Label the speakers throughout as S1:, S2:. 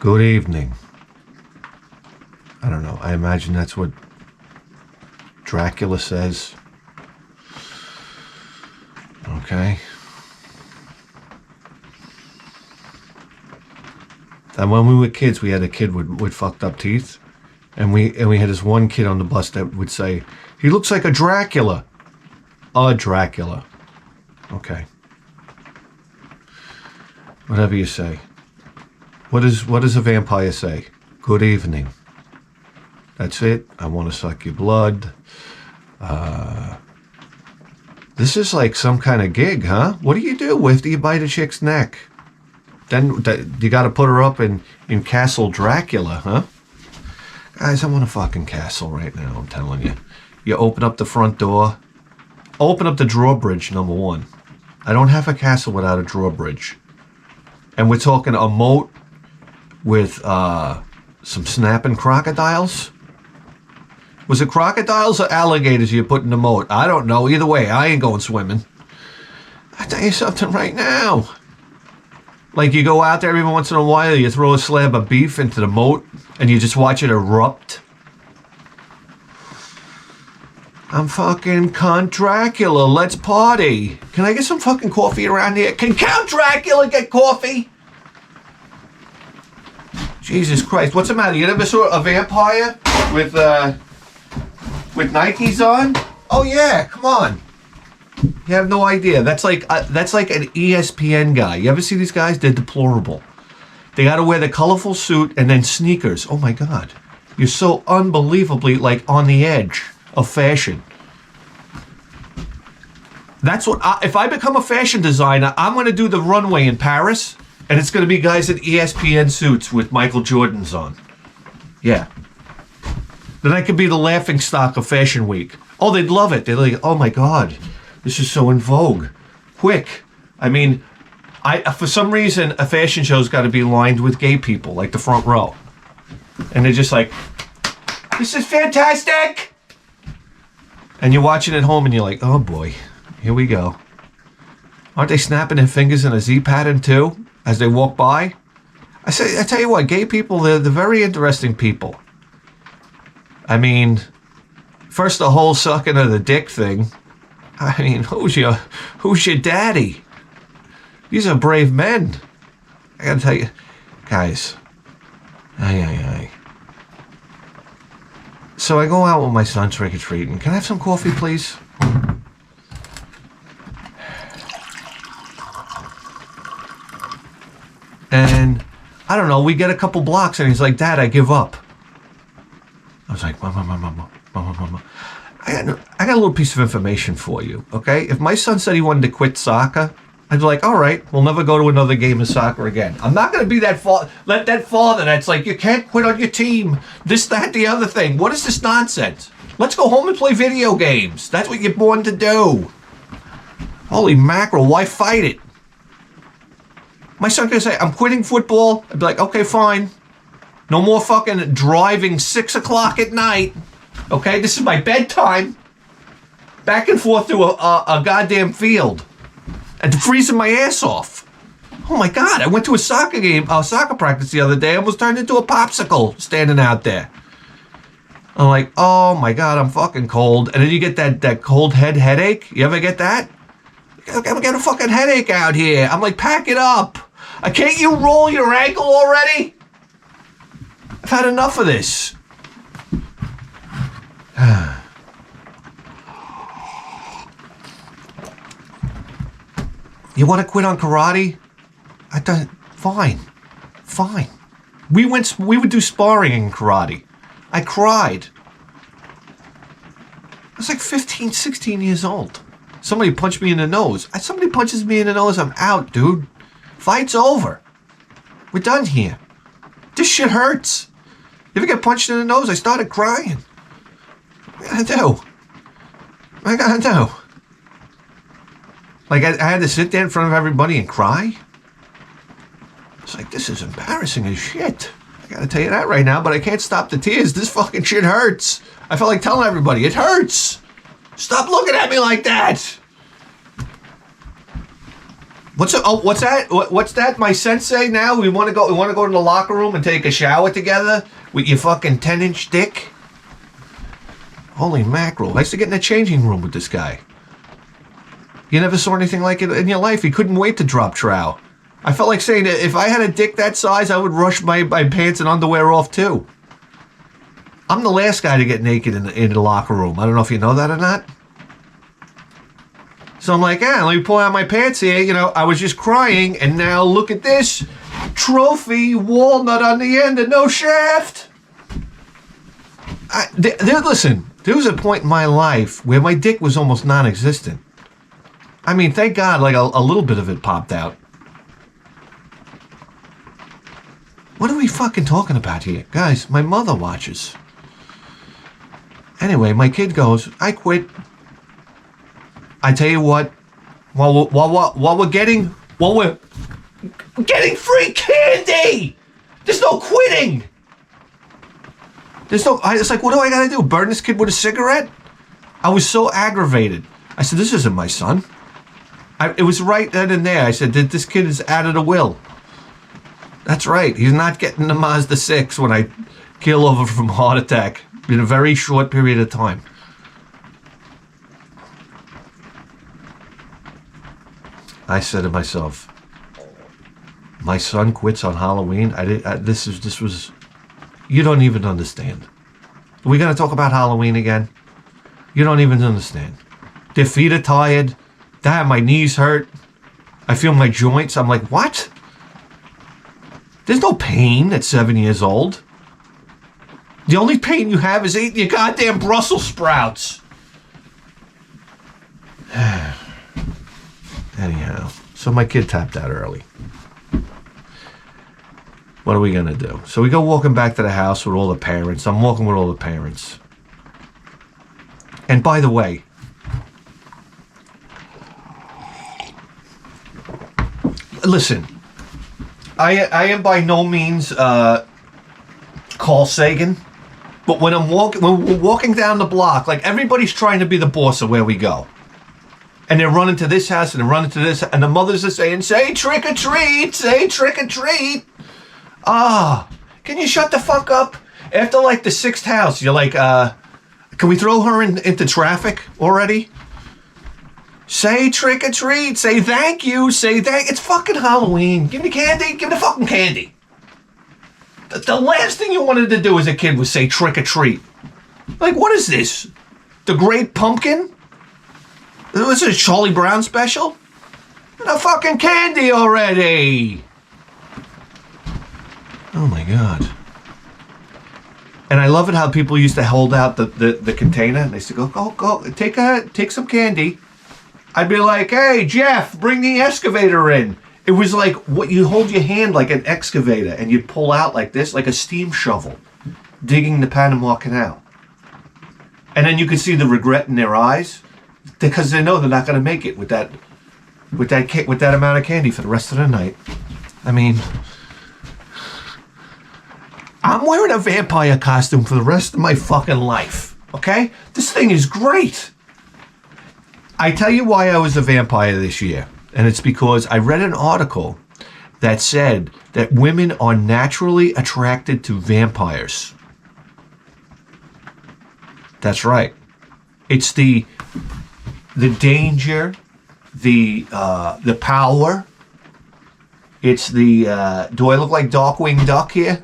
S1: Good evening. I don't know. I imagine that's what Dracula says. Okay. And when we were kids, we had a kid with fucked up teeth. And we had this one kid on the bus that would say, he looks like a Dracula. A Dracula. Okay. Whatever you say. What does a vampire say? Good evening. That's it. I want to suck your blood. This is like some kind of gig, huh? What do you do after you bite a chick's neck? Then you got to put her up in Castle Dracula, huh? Guys, I want a fucking castle right now, I'm telling you. You open up the front door. Open up the drawbridge, number one. I don't have a castle without a drawbridge. And we're talking a moat with some snapping crocodiles. Was it crocodiles or alligators you put in the moat? I don't know. Either way, I ain't going swimming. I tell you something right now. Like you go out there every once in a while, you throw a slab of beef into the moat, and you just watch it erupt. I'm fucking Count Dracula. Let's party. Can I get some fucking coffee around here? Can Count Dracula get coffee? Jesus Christ. What's the matter? You never saw a vampire with Nikes on? Oh yeah, come on. You have no idea. That's like an ESPN guy. You ever see these guys? They're deplorable. They got to wear the colorful suit and then sneakers. Oh my God. You're so unbelievably like on the edge of fashion. That's what if I become a fashion designer, I'm going to do the runway in Paris, and it's going to be guys in ESPN suits with Michael Jordans on. Yeah. Then I could be the laughing stock of Fashion Week. Oh, they'd love it. They're like, oh my God, this is so in vogue. Quick. I mean, for some reason, a fashion show's got to be lined with gay people, like the front row. And they're just like, this is fantastic! And you're watching at home and you're like, oh boy, here we go. Aren't they snapping their fingers in a Z pattern too, as they walk by? I tell you what, gay people, they're very interesting people. I mean, first the whole sucking of the dick thing. I mean, who's your daddy? These are brave men. I gotta tell you, guys. Aye. So I go out with my son trick-or-treating. Can I have some coffee, please? And I don't know, we get a couple blocks and he's like, Dad, I give up. I was like, Mama. I got a little piece of information for you, okay? If my son said he wanted to quit soccer, I'd be like, all right, we'll never go to another game of soccer again. I'm not going to be that father that's like, you can't quit on your team, this, that, the other thing. What is this nonsense? Let's go home and play video games. That's what you're born to do. Holy mackerel, why fight it? My son could say, I'm quitting football. I'd be like, okay, fine. No more fucking driving 6 o'clock at night. Okay, this is my bedtime. Back and forth to a goddamn field. And freezing my ass off. Oh my God, I went to a soccer practice the other day. I almost turned into a popsicle standing out there. I'm like, oh my God, I'm fucking cold. And then you get that cold headache. You ever get that? I'm getting a fucking headache out here. I'm like, pack it up. Can't you roll your ankle already? I've had enough of this. You want to quit on karate? Fine. We would do sparring in karate. I cried. I was like 15, 16 years old. Somebody punched me in the nose. Somebody punches me in the nose, I'm out, dude. Fight's over. We're done here. This shit hurts. You ever get punched in the nose? I started crying. What am I gonna do? Like, I had to sit there in front of everybody and cry? It's like, this is embarrassing as shit. I gotta tell you that right now, but I can't stop the tears. This fucking shit hurts. I felt like telling everybody, it hurts. Stop looking at me like that. What's that? What's that? My sensei now? We want to go to the locker room and take a shower together with your fucking 10-inch dick? Holy mackerel. I used to get in the changing room with this guy. You never saw anything like it in your life. He couldn't wait to drop trow. I felt like saying that if I had a dick that size, I would rush my pants and underwear off too. I'm the last guy to get naked in the locker room. I don't know if you know that or not. So I'm like, let me pull out my pants here. You know, I was just crying, and now look at this. Trophy walnut on the end and no shaft. Listen, there was a point in my life where my dick was almost non-existent. I mean, thank God, like a little bit of it popped out. What are we fucking talking about here? Guys, my mother watches. Anyway, my kid goes, I quit. I tell you what, while we're getting free candy, there's no quitting. It's like, what do I gotta do? Burn this kid with a cigarette? I was so aggravated. I said, this isn't my son. It was right then and there. I said, this kid is out of the will. That's right. He's not getting the Mazda 6 when I keel over from heart attack in a very short period of time. I said to myself, my son quits on Halloween. This was, you don't even understand. Are we going to talk about Halloween again? You don't even understand. Their feet are tired. Damn, my knees hurt. I feel my joints. I'm like, what? There's no pain at 7 years old. The only pain you have is eating your goddamn Brussels sprouts. Anyhow, so my kid tapped out early. What are we going to do? So we go walking back to the house with all the parents. I'm walking with all the parents. And by the way, listen, I am by no means Carl Sagan, but when we're walking down the block, like everybody's trying to be the boss of where we go. And they're running to this house and they're running to this, and the mothers are saying, say trick or treat, say trick or treat. Can you shut the fuck up? After like the 6th house, you're like, can we throw her into traffic already? Say trick or treat, say thank you, it's fucking Halloween. Give me candy, give me the fucking candy. The last thing you wanted to do as a kid was say trick or treat. Like, what is this? The Great Pumpkin? Was it a Charlie Brown special? The fucking candy already! Oh my God. And I love it how people used to hold out the container and they used to go, take some candy. I'd be like, hey, Jeff, bring the excavator in. It was like what you hold your hand like an excavator and you'd pull out like this, like a steam shovel, digging the Panama Canal. And then you could see the regret in their eyes because they know they're not going to make it with that amount of candy for the rest of the night. I mean, I'm wearing a vampire costume for the rest of my fucking life, okay? This thing is great. I tell you why I was a vampire this year, and it's because I read an article that said that women are naturally attracted to vampires. That's right. It's the danger, the power. It's the do I look like Darkwing Duck here?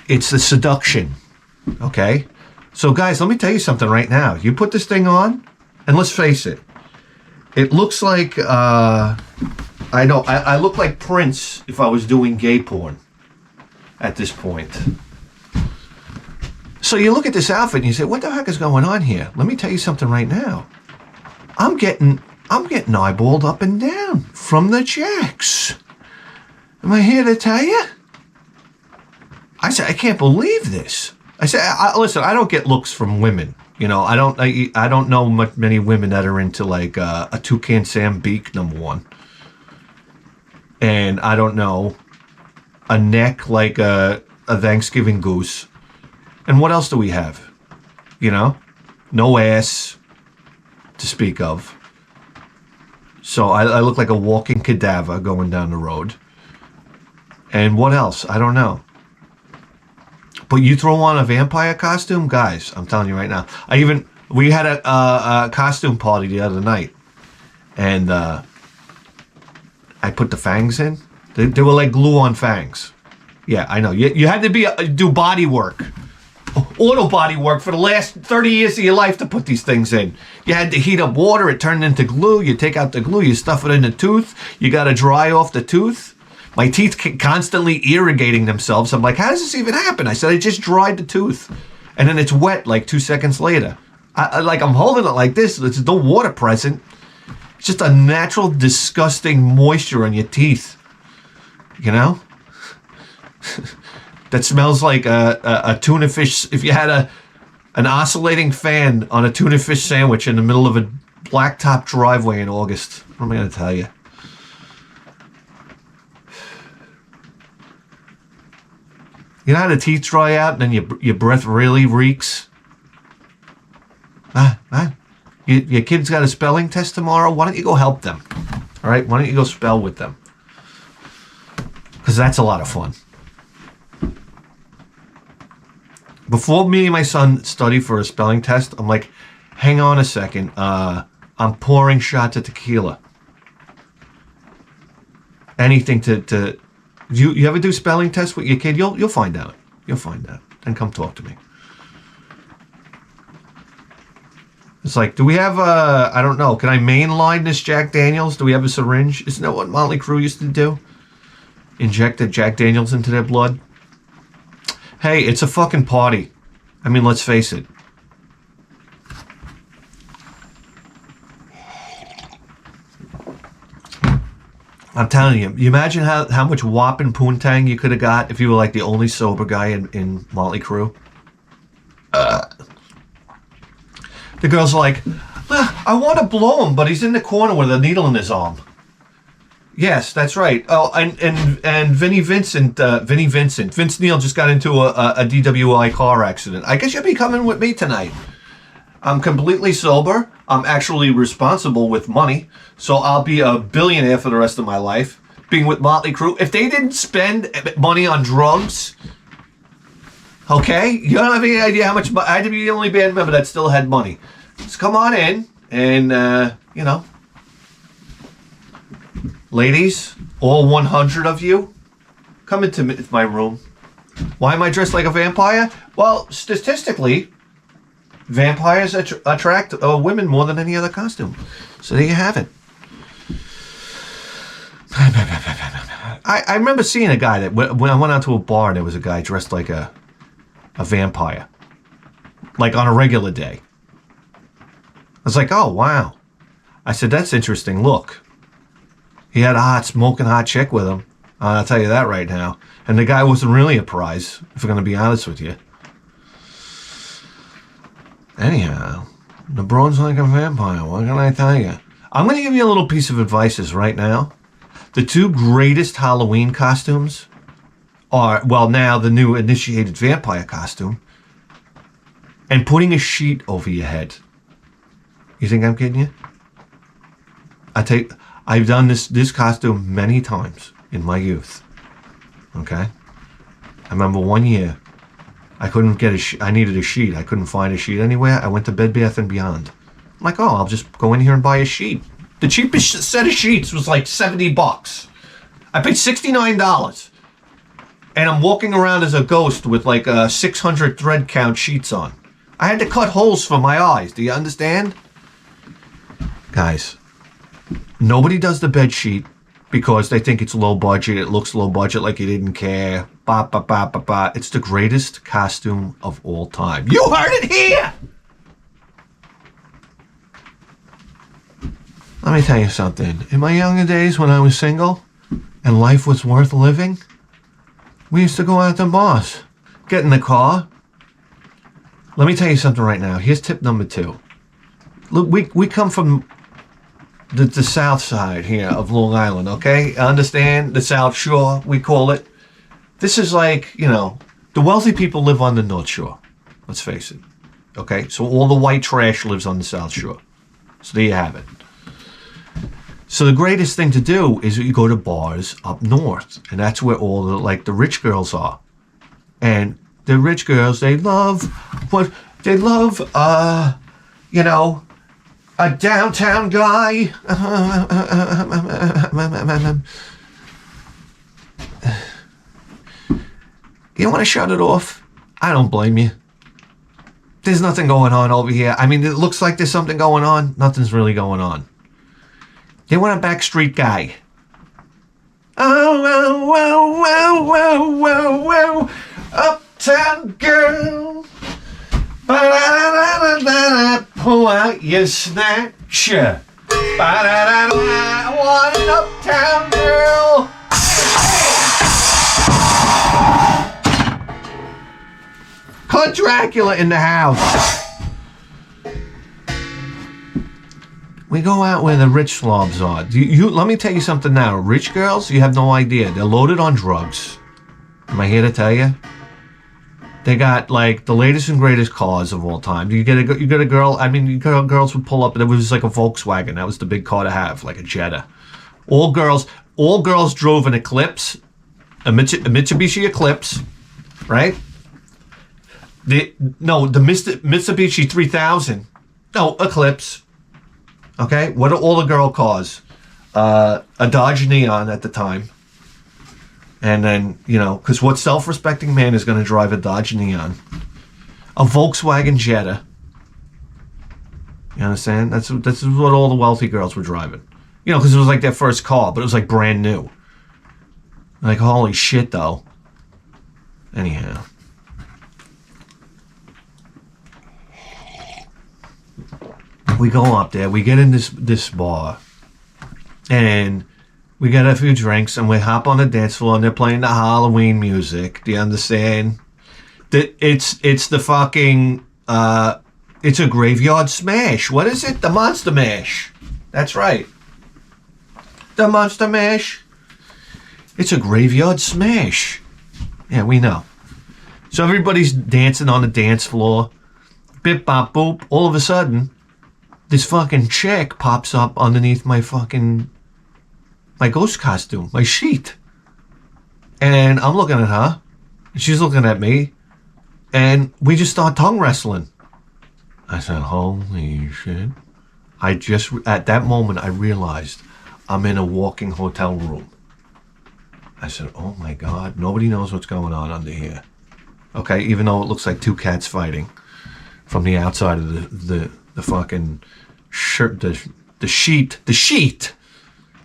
S1: It's the seduction. Okay? So guys, let me tell you something right now. You put this thing on, and let's face it. It looks like I look like Prince if I was doing gay porn at this point. So you look at this outfit and you say, what the heck is going on here? Let me tell you something right now. I'm getting eyeballed up and down from the chicks. Am I here to tell you? I said, I can't believe this. I said, listen, I don't get looks from women. You know, I don't know many women that are into like a Toucan Sam beak, number one. And I don't know a neck like a Thanksgiving goose. And what else do we have? You know, no ass to speak of. So I look like a walking cadaver going down the road. And what else? I don't know. But you throw on a vampire costume, guys, I'm telling you right now. We had a costume party the other night. And I put the fangs in. They were like glue-on fangs. Yeah, I know. You had to do body work. Auto body work for the last 30 years of your life to put these things in. You had to heat up water, it turned into glue, you take out the glue, you stuff it in the tooth, you got to dry off the tooth. My teeth constantly irrigating themselves. I'm like, how does this even happen? I said, I just dried the tooth. And then it's wet like 2 seconds later. I'm holding it like this, there's no water present. It's just a natural, disgusting moisture on your teeth. You know? That smells like a tuna fish. If you had an oscillating fan on a tuna fish sandwich in the middle of a blacktop driveway in August, what am I going to tell you? You know how the teeth dry out and then your breath really reeks? Your kid's got a spelling test tomorrow. Why don't you go help them? All right? Why don't you go spell with them? Because that's a lot of fun. Before me and my son study for a spelling test, I'm like, hang on a second. I'm pouring shots of tequila. Anything to you ever do spelling tests with your kid? You'll find out. You'll find out. Then come talk to me. It's like, do we have I don't know, can I mainline this Jack Daniels? Do we have a syringe? Isn't that what Motley Crue used to do? Inject the Jack Daniels into their blood? Hey, it's a fucking party. I mean, let's face it. I'm telling you, you imagine how much whopping poontang you could have got if you were like the only sober guy in Motley Crue. The girls are like, I want to blow him, but he's in the corner with a needle in his arm. Yes, that's right. Oh, and Vince Neil just got into a DWI car accident. I guess you'll be coming with me tonight. I'm completely sober. I'm actually responsible with money, so I'll be a billionaire for the rest of my life. Being with Motley Crue, if they didn't spend money on drugs, okay, you don't have any idea how much. I had to be the only band member that still had money. Just come on in, and you know. Ladies, all 100 of you, come into my room. Why am I dressed like a vampire? Well, statistically, vampires attract women more than any other costume. So there you have it. I remember seeing a guy that when I went out to a bar and there was a guy dressed like a vampire. Like on a regular day. I was like, oh, wow. I said, that's interesting. Look. He had a smoking hot chick with him. I'll tell you that right now. And the guy wasn't really a prize, if I'm going to be honest with you. Anyhow, LeBron's like a vampire. What can I tell you? I'm going to give you a little piece of advice right now. The two greatest Halloween costumes are, well, now the new initiated vampire costume and putting a sheet over your head. You think I'm kidding you? I've done this costume many times in my youth. Okay? I remember one year, I couldn't get I needed a sheet. I couldn't find a sheet anywhere. I went to Bed Bath & Beyond. I'm like, oh, I'll just go in here and buy a sheet. The cheapest set of sheets was like $70. I paid $69. And I'm walking around as a ghost with like 600 thread count sheets on. I had to cut holes for my eyes. Do you understand? Guys, nobody does the bed sheet because they think it's low budget. It looks low budget, like you didn't care. Ba, ba, ba, ba, ba. It's the greatest costume of all time. You heard it here! Let me tell you something. In my younger days when I was single and life was worth living, we used to go out to bars, get in the car. Let me tell you something right now. Here's tip number 2. Look, we come from the south side here of Long Island, okay? Understand? The South Shore, we call it. This is like, you know, the wealthy people live on the North Shore. Let's face it. Okay? So all the white trash lives on the South Shore. So there you have it. So the greatest thing to do is you go to bars up north, and that's where all the like the rich girls are. And the rich girls, they love you know, a downtown guy. You want to shut it off? I don't blame you. There's nothing going on over here. I mean, it looks like there's something going on. Nothing's really going on. They want a backstreet guy. Oh, whoa, whoa, whoa, whoa, whoa, whoa. Uptown girl. Ba-da-da-da-da-da. Pull out your snatcher. Ba-da-da-da. I want an uptown girl. Call Dracula in the house. We go out where the rich slobs are. Let me tell you something now. Rich girls, you have no idea. They're loaded on drugs. Am I here to tell you? They got like the latest and greatest cars of all time. You get a girl. I mean, girls would pull up. It was like a Volkswagen. That was the big car to have, like a Jetta. All girls drove an Eclipse, a Mitsubishi Eclipse, right? The Mitsubishi 3000. No, Eclipse. Okay, what are all the girl cars? A Dodge Neon at the time. And then, you know, because what self-respecting man is going to drive a Dodge Neon? A Volkswagen Jetta. You understand? This is what all the wealthy girls were driving. You know, because it was like their first car, but it was like brand new. Like, holy shit, though. Anyhow. We go up there, we get in this bar, and we get a few drinks, and we hop on the dance floor, and they're playing the Halloween music. Do you understand? That it's the fucking it's a graveyard smash. What is it? The Monster Mash. That's right. The Monster Mash. It's a graveyard smash. Yeah, we know. So everybody's dancing on the dance floor. Bip bop boop. All of a sudden, this fucking chick pops up underneath my ghost costume, my sheet. And I'm looking at her, and she's looking at me, and we just start tongue wrestling. I said, holy shit. At that moment, I realized I'm in a walking hotel room. I said, oh my God, nobody knows what's going on under here. Okay, even though it looks like two cats fighting from the outside of the fucking shirt, the sheet.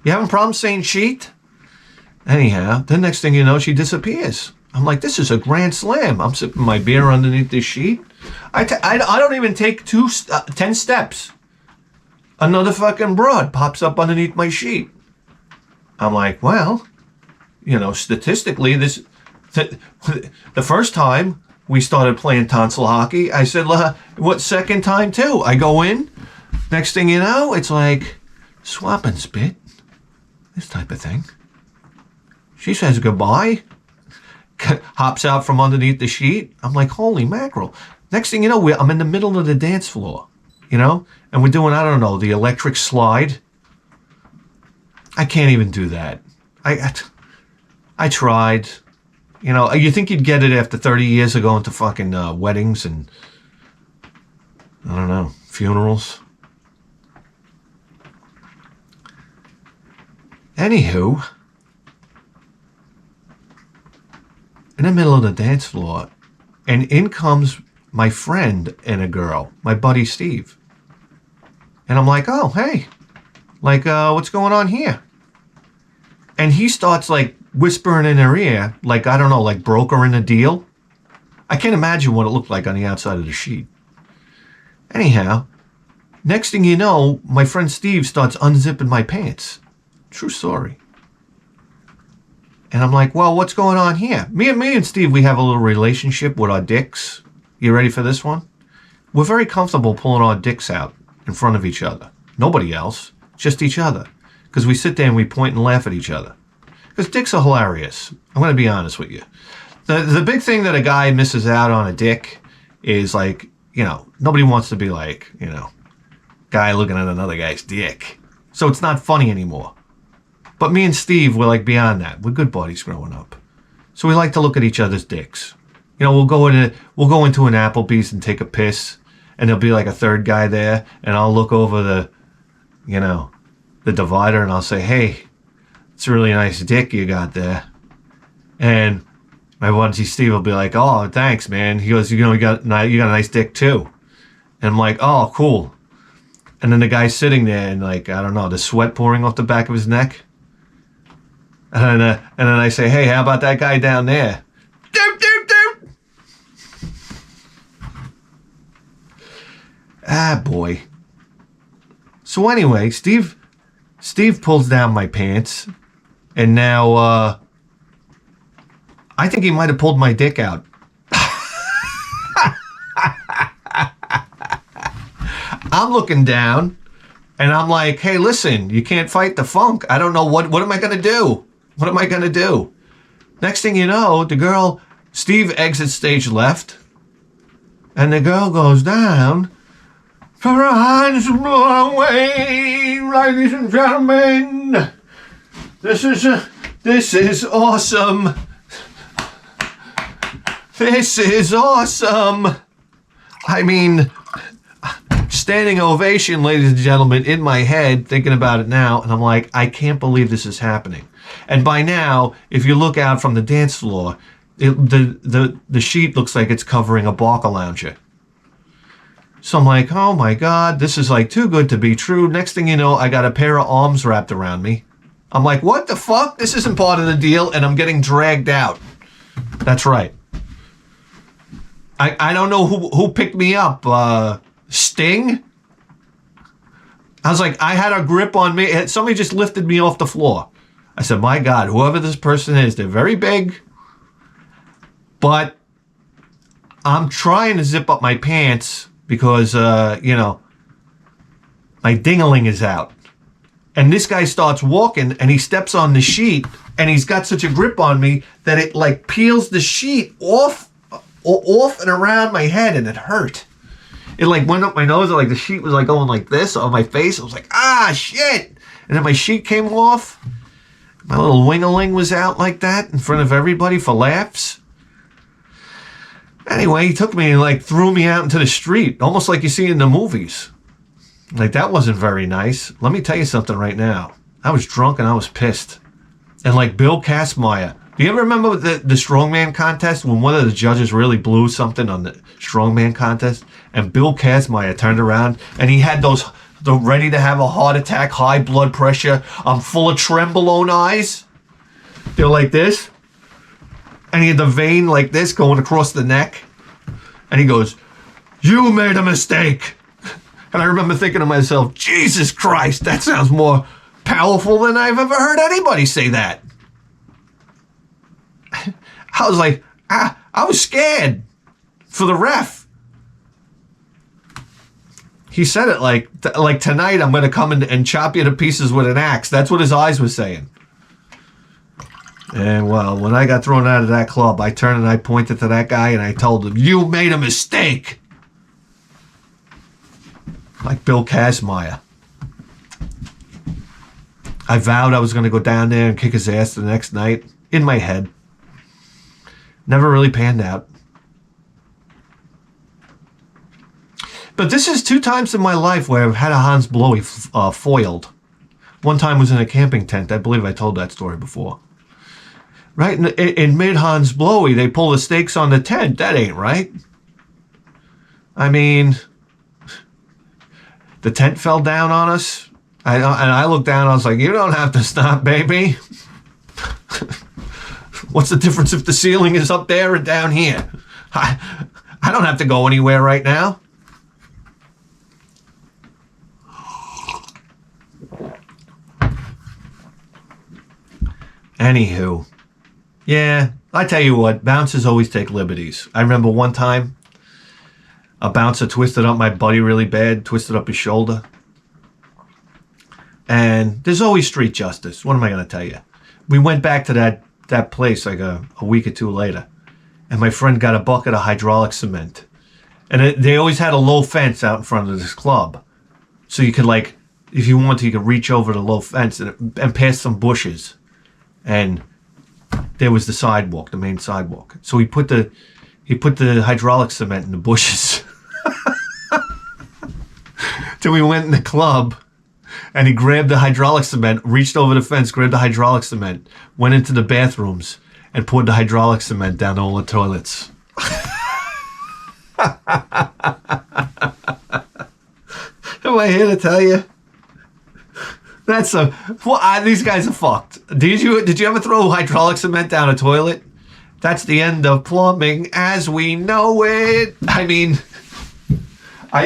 S1: You having problems saying sheet? Anyhow, the next thing you know, she disappears. I'm like, this is a grand slam. I'm sipping my beer underneath this sheet. I don't even take 10 steps. Another fucking broad pops up underneath my sheet. I'm like, well, you know, statistically, the first time we started playing tonsil hockey, I said, what, second time too? I go in. Next thing you know, it's like swap and spit. This type of thing. She says goodbye. Hops out from underneath the sheet. I'm like, holy mackerel. Next thing you know, I'm in the middle of the dance floor. You know? And we're doing, I don't know, the electric slide. I can't even do that. I tried. You know, you think you'd get it after 30 years of going to fucking weddings and, I don't know, funerals. Anywho, in the middle of the dance floor, and in comes my friend and a girl, my buddy Steve. And I'm like, oh, hey, like, what's going on here? And he starts like whispering in her ear, like, I don't know, like brokering a deal. I can't imagine what it looked like on the outside of the sheet. Anyhow, next thing you know, my friend Steve starts unzipping my pants. True story. And I'm like, well, what's going on here? Me and Steve, we have a little relationship with our dicks. You ready for this one? We're very comfortable pulling our dicks out in front of each other. Nobody else, just each other. Because we sit there and we point and laugh at each other. Because dicks are hilarious. I'm going to be honest with you. The big thing that a guy misses out on a dick is like, you know, nobody wants to be like, you know, guy looking at another guy's dick. So it's not funny anymore. But me and Steve were like beyond that. We're good buddies growing up. So we like to look at each other's dicks. You know, we'll go into an Applebee's and take a piss, and there'll be like a third guy there, and I'll look over the divider, and I'll say, "Hey, it's a really nice dick you got there." And my buddy Steve will be like, "Oh, thanks, man." He goes, "You know, you got a nice dick too." And I'm like, "Oh, cool." And then the guy's sitting there, and like, I don't know, the sweat pouring off the back of his neck. And then I say, "Hey, how about that guy down there?" Doop, doop, doop. Ah, boy. So anyway, Steve pulls down my pants, and now I think he might have pulled my dick out. I'm looking down, and I'm like, "Hey, listen, you can't fight the funk. I don't know what am I gonna do? What am I gonna do?" Next thing you know, Steve exits stage left, and the girl goes down. For her hands blow away, ladies and gentlemen. This is awesome. This is awesome. I mean, standing ovation, ladies and gentlemen, in my head, thinking about it now, and I'm like, I can't believe this is happening. And by now, if you look out from the dance floor, the sheet looks like it's covering a Barca lounger. So I'm like, oh my God, this is like too good to be true. Next thing you know, I got a pair of arms wrapped around me. I'm like, what the fuck? This isn't part of the deal, and I'm getting dragged out. That's right. I don't know who picked me up. Sting? I was like, I had a grip on me. Somebody just lifted me off the floor. I said, my God, whoever this person is, they're very big. But I'm trying to zip up my pants because, my ding-a-ling is out. And this guy starts walking, and he steps on the sheet, and he's got such a grip on me that it, like, peels the sheet off and around my head, and it hurt. It, like, went up my nose, and, like, the sheet was, like, going like this on my face. I was like, ah, shit! And then my sheet came off. My little wing-a-ling was out like that in front of everybody for laughs. Anyway, he took me and, like, threw me out into the street, almost like you see in the movies. Like, that wasn't very nice. Let me tell you something right now. I was drunk and I was pissed. And, like, Bill Kastmeyer. Do you ever remember the strongman contest when one of the judges really blew something on the strongman contest? And Bill Kastmeyer turned around and he had the ready to have a heart attack, high blood pressure, full of trembolone eyes. They're like this. And he had the vein like this going across the neck. And he goes, "You made a mistake." And I remember thinking to myself, Jesus Christ, that sounds more powerful than I've ever heard anybody say that. I was like, I was scared for the ref. He said it like tonight I'm going to come and chop you to pieces with an axe. That's what his eyes were saying. And well, when I got thrown out of that club, I turned and I pointed to that guy and I told him, "You made a mistake." Like Bill Kastmeyer. I vowed I was going to go down there and kick his ass the next night. In my head. Never really panned out. But this is 2 times in my life where I've had a Hans Blowy foiled. One time was in a camping tent. I believe I told that story before. Right in mid Hans Blowy, they pull the stakes on the tent. That ain't right. I mean, the tent fell down on us. And I looked down. I was like, "You don't have to stop, baby." What's the difference if the ceiling is up there or down here? I don't have to go anywhere right now. Anywho. Yeah, I tell you what, bouncers always take liberties. I remember one time, a bouncer twisted up my buddy really bad, twisted up his shoulder. And there's always street justice. What am I going to tell you? We went back to that place like a week or 2 later. And my friend got a bucket of hydraulic cement. And they always had a low fence out in front of this club. So you could like if you want to, you could reach over the low fence and past some bushes. And there was the sidewalk, the main sidewalk. So he put the hydraulic cement in the bushes. Till we went in the club, and he grabbed the hydraulic cement, reached over the fence, grabbed the hydraulic cement, went into the bathrooms, and poured the hydraulic cement down all the toilets. Am I here to tell you? These guys are fucked. Did you ever throw hydraulic cement down a toilet? That's the end of plumbing as we know it. I mean,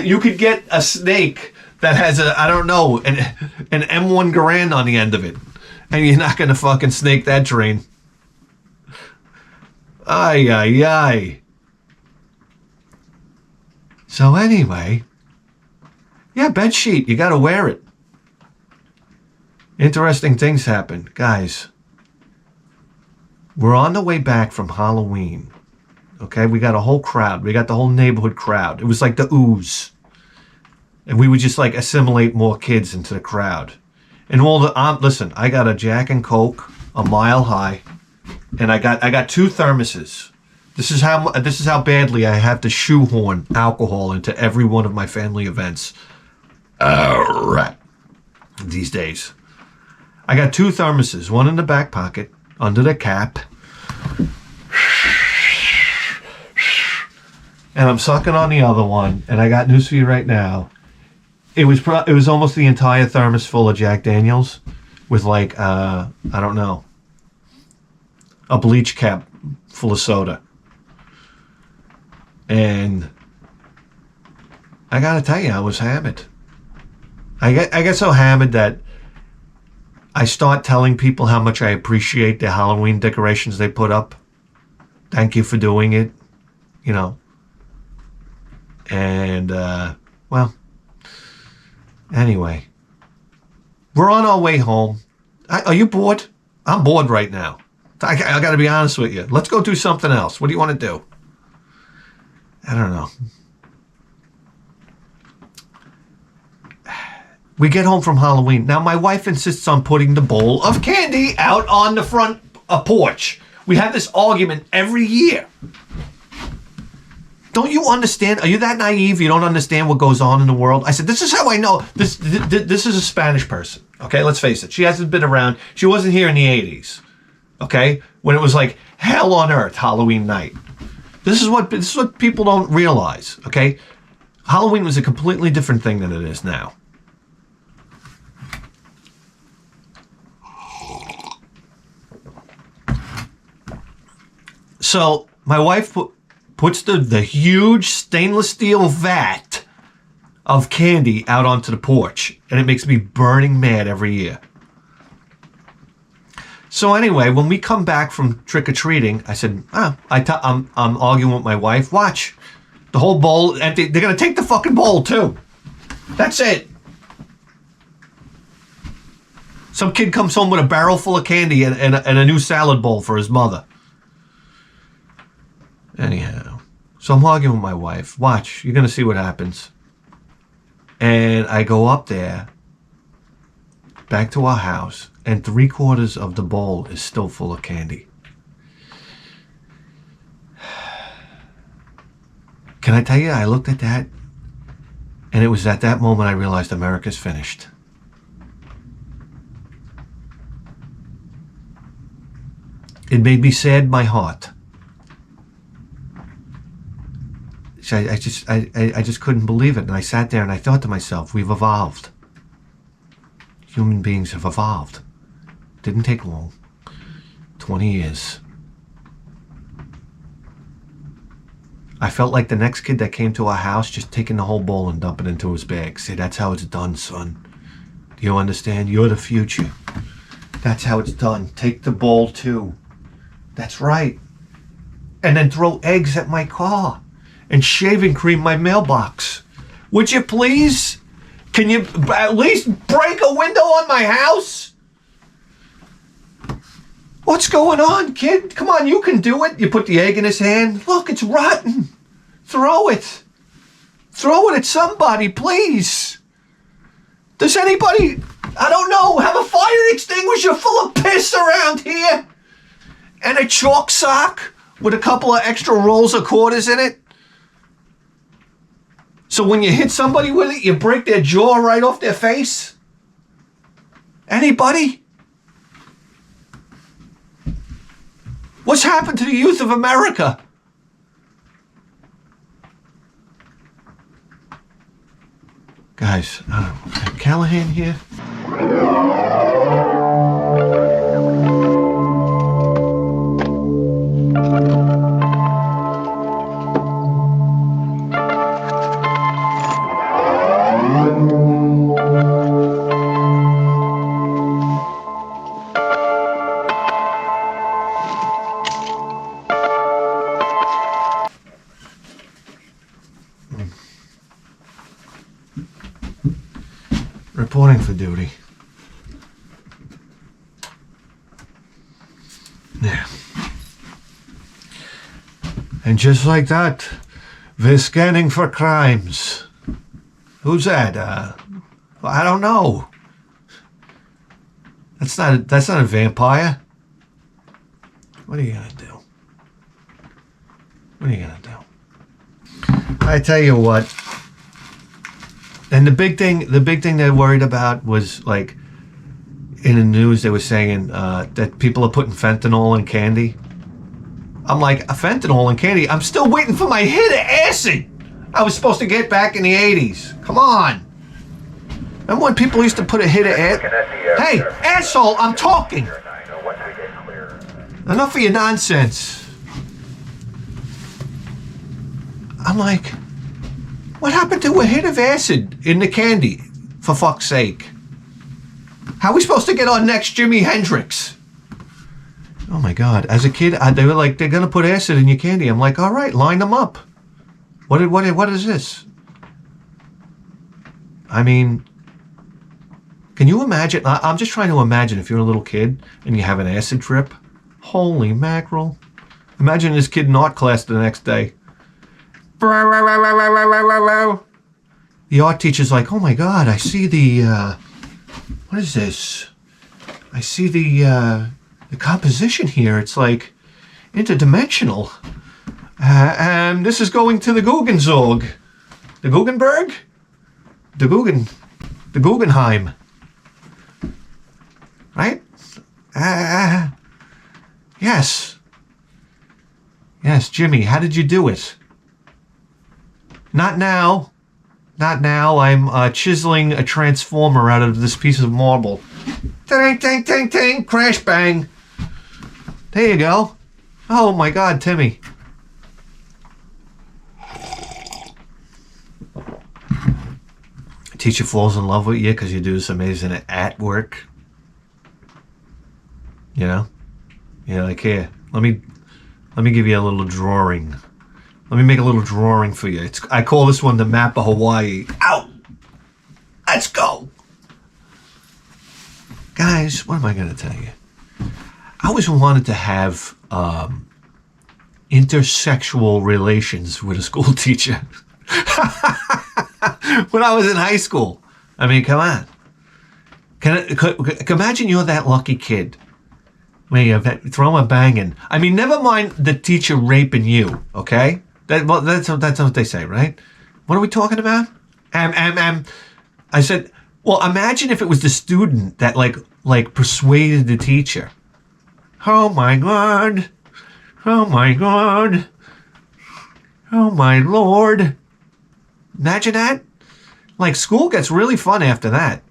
S1: you could get a snake that has an M1 Garand on the end of it, and you're not gonna fucking snake that drain. Ay, ay, ay. So anyway, yeah, bed sheet, you gotta wear it. Interesting things happen. Guys, we're on the way back from Halloween. Okay, we got a whole crowd. We got the whole neighborhood crowd. It was like the ooze. And we would just like assimilate more kids into the crowd. And listen, I got a Jack and Coke, a Mile High, and I got 2 thermoses. This is how badly I have to shoehorn alcohol into every one of my family events. These days. I got 2 thermoses, one in the back pocket, under the cap. And I'm sucking on the other one, and I got news for you right now. It was almost the entire thermos full of Jack Daniels with like, I don't know, a bleach cap full of soda. And I gotta tell you, I was hammered. I get so hammered that I start telling people how much I appreciate the Halloween decorations they put up. Thank you for doing it, you know. And, well, anyway. We're on our way home. Are you bored? I'm bored right now. I got to be honest with you. Let's go do something else. What do you want to do? I don't know. We get home from Halloween. Now, my wife insists on putting the bowl of candy out on the front porch. We have this argument every year. Don't you understand? Are you that naive? You don't understand what goes on in the world? I said, this is how I know. This is a Spanish person. Okay, let's face it. She hasn't been around. She wasn't here in the 80s. Okay? When it was like hell on earth Halloween night. This is what people don't realize. Okay? Halloween was a completely different thing than it is now. So my wife puts the huge stainless steel vat of candy out onto the porch, and it makes me burning mad every year. So anyway, when we come back from trick-or-treating, I said, I'm arguing with my wife. Watch, the whole bowl empty. They're gonna take the fucking bowl too. That's it. Some kid comes home with a barrel full of candy and a new salad bowl for his mother. Anyhow, so I'm arguing with my wife. Watch, you're going to see what happens. And I go up there, back to our house, and 3/4 of the bowl is still full of candy. Can I tell you, I looked at that, and it was at that moment I realized America's finished. It made me sad my heart. I just couldn't believe it. And I sat there and I thought to myself, we've evolved. Human beings have evolved. Didn't take long. 20 years. I felt like the next kid that came to our house just taking the whole bowl and dumping it into his bag. Say, that's how it's done, son. Do you understand? You're the future. That's how it's done. Take the bowl too. That's right. And then throw eggs at my car. And shaving cream my mailbox. Would you please? Can you at least break a window on my house? What's going on, kid? Come on, you can do it. You put the egg in his hand. Look, it's rotten. Throw it. Throw it at somebody, please. Does anybody, I don't know, have a fire extinguisher full of piss around here? And a chalk sock with a couple of extra rolls of quarters in it? So when you hit somebody with it, you break their jaw right off their face? Anybody? What's happened to the youth of America? Guys, Callahan here? Reporting for duty. Yeah. And just like that, we're scanning for crimes. Who's that? I don't know. That's not a vampire. What are you gonna do? What are you gonna do? I tell you what. And the big thing they're worried about was, like, in the news they were saying that people are putting fentanyl in candy. I'm like, a fentanyl in candy? I'm still waiting for my hit of acid I was supposed to get back in the 80s. Come on. Remember when people used to put a hit of acid? Hey, asshole, I'm talking. Enough of your nonsense. I'm like, what happened to a hit of acid in the candy, for fuck's sake? How are we supposed to get our next Jimi Hendrix? Oh my God. As a kid, they were like, they're going to put acid in your candy. I'm like, all right, line them up. What is this? I mean, can you imagine? I'm just trying to imagine if you're a little kid and you have an acid trip. Holy mackerel. Imagine this kid in art class the next day. The art teacher's like, oh my God, I see the, what is this? I see the composition here. It's like interdimensional. And this is going to the Guggensorg. The Guggenberg? The Guggenheim. Right? Yes. Yes, Jimmy, how did you do it? Not now. Not now. I'm chiseling a transformer out of this piece of marble. Ting, ting, ting, ting. Crash bang. There you go. Oh my God, Timmy. Teacher falls in love with you because you do this amazing at work. You know? You're like, here, let me give you a little drawing. Let me make a little drawing for you. I call this one the map of Hawaii. Ow! Let's go! Guys, what am I going to tell you? I always wanted to have intersexual relations with a school teacher. When I was in high school. I mean, come on. Imagine you're that lucky kid. When you throw a banging. I mean, never mind the teacher raping you, okay? That's what they say, right? What are we talking about? I said, well, imagine if it was the student that like persuaded the teacher. Oh my God. Oh my God. Oh my Lord. Imagine that. Like, school gets really fun after that.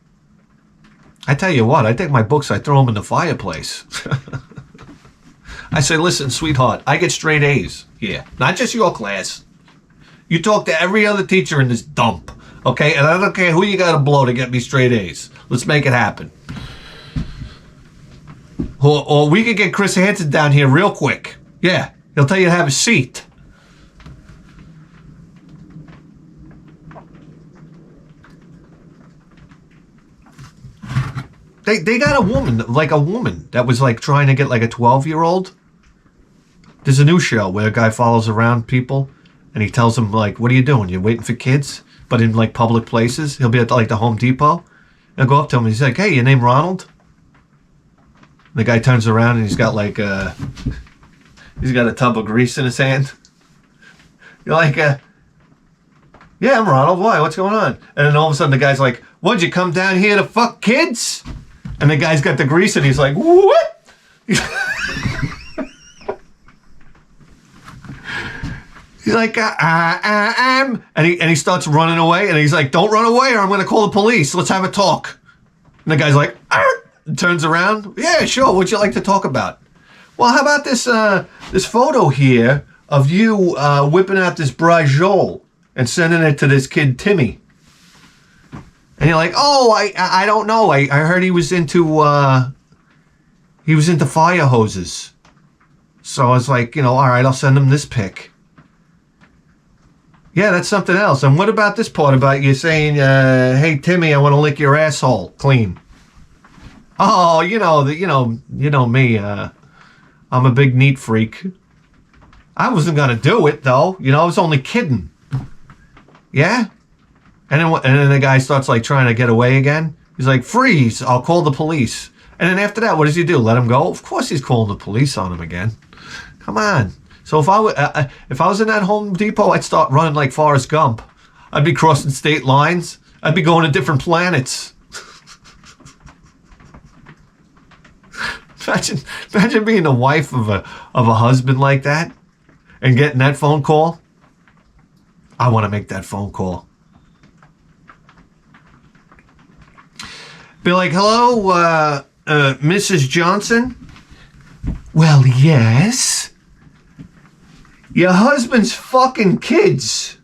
S1: I tell you what, I take my books, I throw them in the fireplace. I say, listen, sweetheart, I get straight A's here. Not just your class. You talk to every other teacher in this dump, okay? And I don't care who you got to blow to get me straight A's. Let's make it happen. Or we could get Chris Hansen down here real quick. Yeah, he'll tell you to have a seat. They got a woman that was like trying to get like a 12-year-old. There's a new show where a guy follows around people and he tells them, like, what are you doing? You're waiting for kids? But in like public places. He'll be at like the Home Depot I go up to him. He's like, "Hey, your name Ronald?" The guy turns around and he's got like he's got a tub of grease in his hand. You're like, "Yeah, I'm Ronald. Why? What's going on?" And then all of a sudden the guy's like, "What'd you come down here to fuck kids?" And the guy's got the grease and he's like, "What?" He's like, and he starts running away, and he's like, "Don't run away, or I'm going to call the police. Let's have a talk." And the guy's like, turns around. "Yeah, sure. What'd you like to talk about?" "Well, how about this this photo here of you whipping out this brajol and sending it to this kid Timmy?" And you're like, "Oh, I don't know. I heard he was into fire hoses." So I was like, all right, I'll send him this pic. "Yeah, that's something else. And what about this part about you saying, hey, Timmy, I want to lick your asshole clean?" "Oh, you know me. I'm a big neat freak. I wasn't going to do it, though. I was only kidding." "Yeah?" And then the guy starts like trying to get away again. He's like, "Freeze, I'll call the police." And then after that, what does he do? Let him go? Of course he's calling the police on him again. Come on. So if I was in that Home Depot, I'd start running like Forrest Gump. I'd be crossing state lines. I'd be going to different planets. Imagine being the wife of a husband like that and getting that phone call. I want to make that phone call. Be like, "Hello, Mrs. Johnson?" "Well, yes. Your husband's fucking kids."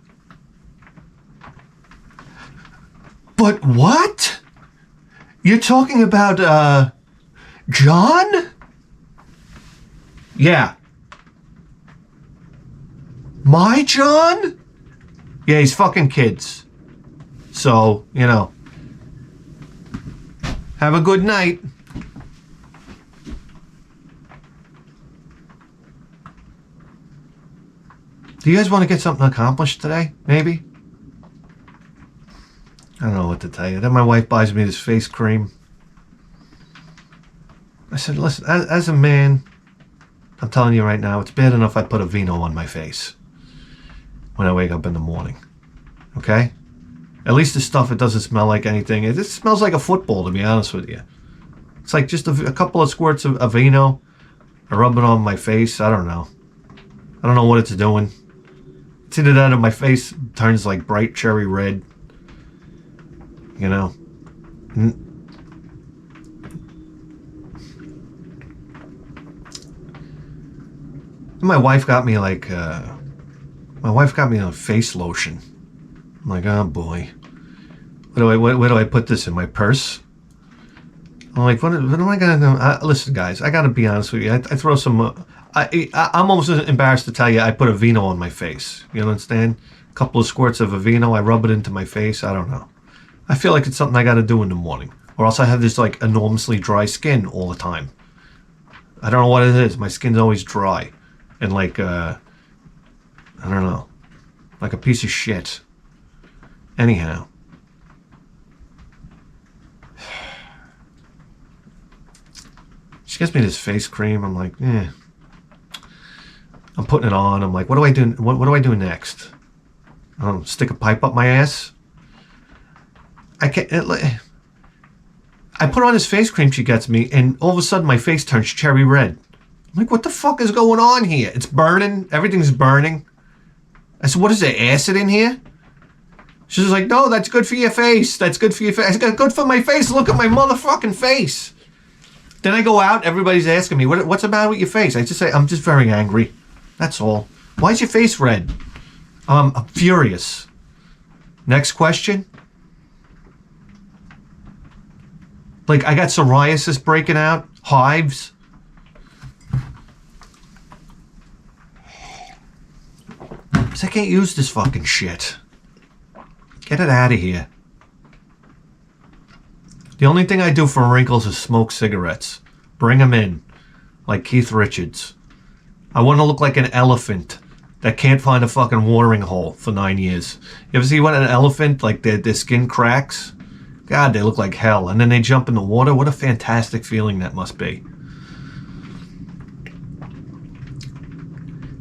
S1: "But what? You're talking about, John?" "Yeah." "My John?" "Yeah, he's fucking kids. So, have a good night." Do you guys want to get something accomplished today? Maybe? I don't know what to tell you. Then my wife buys me this face cream. I said, "Listen, as a man, I'm telling you right now, it's bad enough I put a vino on my face when I wake up in the morning. Okay? At least the stuff, it doesn't smell like anything. It smells like a football, to be honest with you. It's like just a couple of squirts of vino. I rub it on my face. I don't know. I don't know what it's doing. It's either that or my face turns like bright cherry red. My wife got me like a face lotion. I'm like, "Oh boy, where do I put this in my purse?" I'm like, what am I gonna do? Listen, guys, I gotta be honest with you. I throw some. I'm almost embarrassed to tell you I put a vino on my face. You understand? A couple of squirts of a vino. I rub it into my face. I don't know. I feel like it's something I gotta do in the morning, or else I have this like enormously dry skin all the time. I don't know what it is. My skin's always dry, and like I don't know, like a piece of shit. Anyhow. She gives me this face cream. I'm like, I'm putting it on. I'm like, what do I do? What do I do next? Stick a pipe up my ass? I can't. I put on this face cream she gets me, and all of a sudden my face turns cherry red. I'm like, what the fuck is going on here? It's burning. Everything's burning. I said, what is there, acid in here? She's like, no, that's good for your face. That's good for your face. I said, good for my face. Look at my motherfucking face. Then I go out. Everybody's asking me, what's the matter with your face? I just say, I'm just very angry. That's all. Why is your face red? I'm furious. Next question. Like, I got psoriasis breaking out. Hives. So I can't use this fucking shit. Get it out of here. The only thing I do for wrinkles is smoke cigarettes. Bring them in. Like Keith Richards. I want to look like an elephant that can't find a fucking watering hole for 9 years. You ever see what an elephant, like their skin cracks? God, they look like hell. And then they jump in the water. What a fantastic feeling that must be.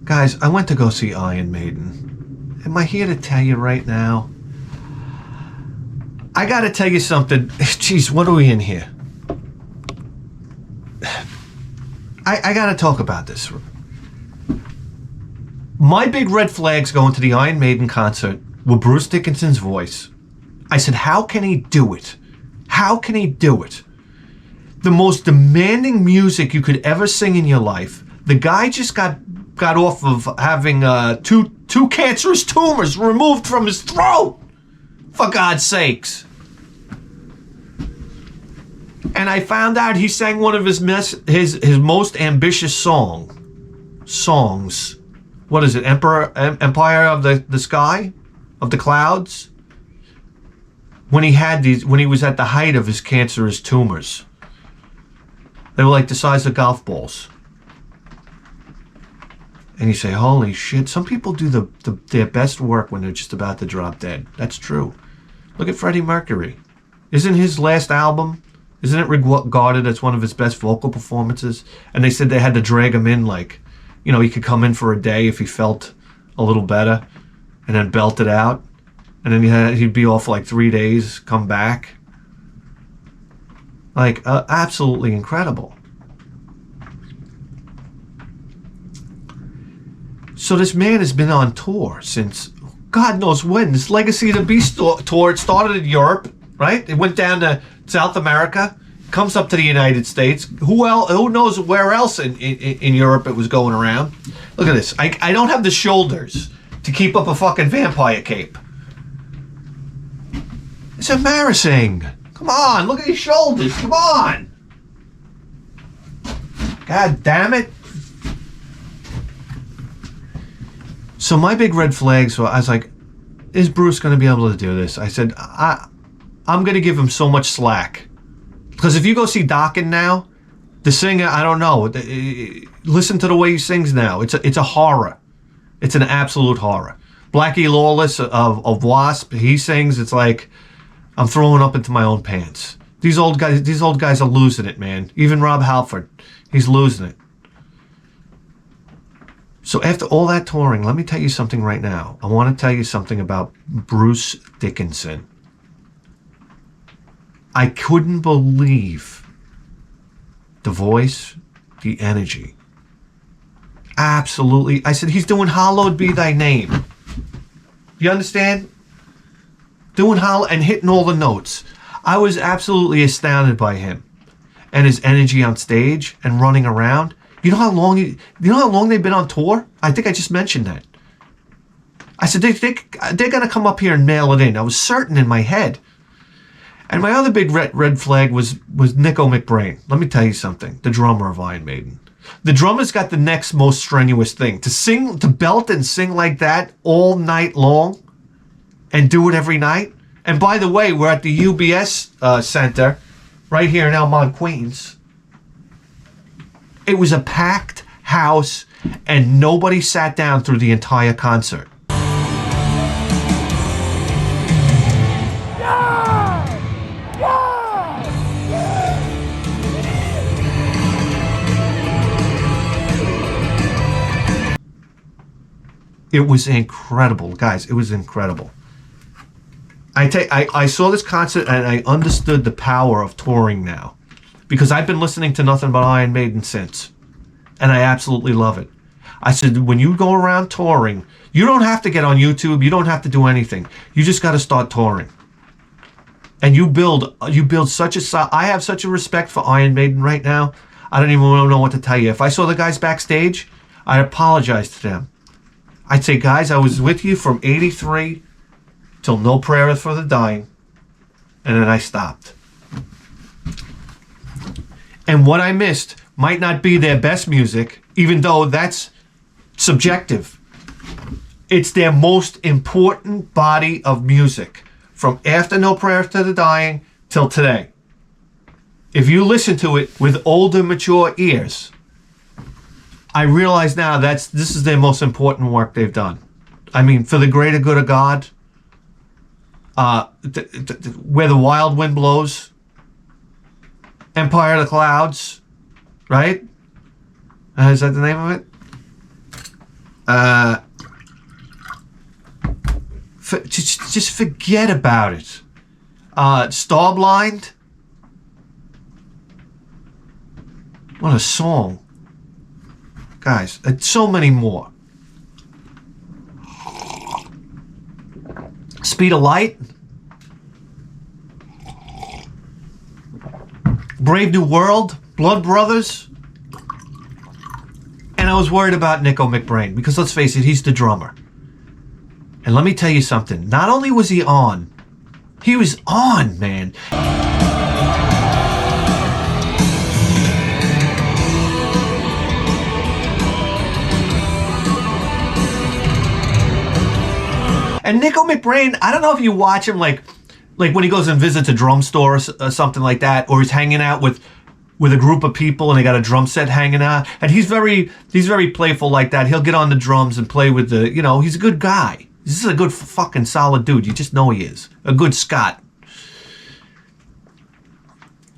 S1: Guys, I went to go see Iron Maiden. Am I here to tell you right now? I gotta tell you something. Jeez, what are we in here? I gotta talk about this. My big red flags going to the Iron Maiden concert were Bruce Dickinson's voice. I said, how can he do it? How can he do it? The most demanding music you could ever sing in your life. The guy just got off of having two cancerous tumors removed from his throat. For God's sakes. And I found out he sang one of his most ambitious songs. What is it? Empire of the Sky? Of the Clouds? When he was at the height of his cancerous tumors. They were like the size of golf balls. And you say, holy shit, some people do their best work when they're just about to drop dead. That's true. Look at Freddie Mercury. Isn't his last album, isn't it regarded as one of his best vocal performances? And they said they had to drag him in like, he could come in for a day if he felt a little better and then belt it out. And then he'd be off for like 3 days, come back. Like, absolutely incredible. So this man has been on tour since God knows when. This Legacy of the Beast tour, it started in Europe, right? It went down to South America, comes up to the United States. Who knows where else in Europe it was going around? Look at this. I don't have the shoulders to keep up a fucking vampire cape. It's embarrassing. Come on, look at his shoulders. Come on. God damn it. So my big red flags, so I was like, is Bruce going to be able to do this? I said, I'm going to give him so much slack. Because if you go see Dokken now, the singer, I don't know. Listen to the way he sings now. It's a horror. It's an absolute horror. Blackie Lawless of Wasp, he sings, it's like, I'm throwing up into my own pants. These old guys are losing it, man. Even Rob Halford, he's losing it. So after all that touring, let me tell you something right now. I want to tell you something about Bruce Dickinson. I couldn't believe the voice, the energy. Absolutely. I said, he's doing Hallowed Be Thy Name. You understand? Doing and hitting all the notes. I was absolutely astounded by him and his energy on stage and running around. You know how long they've been on tour? I think I just mentioned that. I said, they're going to come up here and mail it in. I was certain in my head. And my other big red flag was Nico McBrain. Let me tell you something. The drummer of Iron Maiden. The drummer's got the next most strenuous thing. To belt and sing like that all night long and do it every night. And by the way, we're at the UBS Center right here in Elmont, Queens. It was a packed house and nobody sat down through the entire concert. It was incredible, guys. It was incredible. I saw this concert and I understood the power of touring now. Because I've been listening to nothing but Iron Maiden since. And I absolutely love it. I said, when you go around touring, you don't have to get on YouTube. You don't have to do anything. You just got to start touring. And you build such a... I have such a respect for Iron Maiden right now. I don't even know what to tell you. If I saw the guys backstage, I apologize to them. I'd say, guys, I was with you from 83 till No Prayer for the Dying. And then I stopped. And what I missed might not be their best music, even though that's subjective. It's their most important body of music from after No Prayer to the Dying till today. If you listen to it with older, mature ears, I realize now this is their most important work they've done. I mean, for the greater good of God, Where the Wild Wind Blows, Empire of the Clouds, right? Is that the name of it? Just forget about it. Starblind. What a song. Guys, so many more. Speed of Light. Brave New World. Blood Brothers. And I was worried about Nico McBrain because let's face it, he's the drummer. And let me tell you something. Not only was he on, man. And Nico McBrain, I don't know if you watch him like when he goes and visits a drum store or something like that, or he's hanging out with a group of people and they got a drum set hanging out, and he's very playful like that. He'll get on the drums and play with he's a good guy. This is a good fucking solid dude. You just know he is. A good Scot.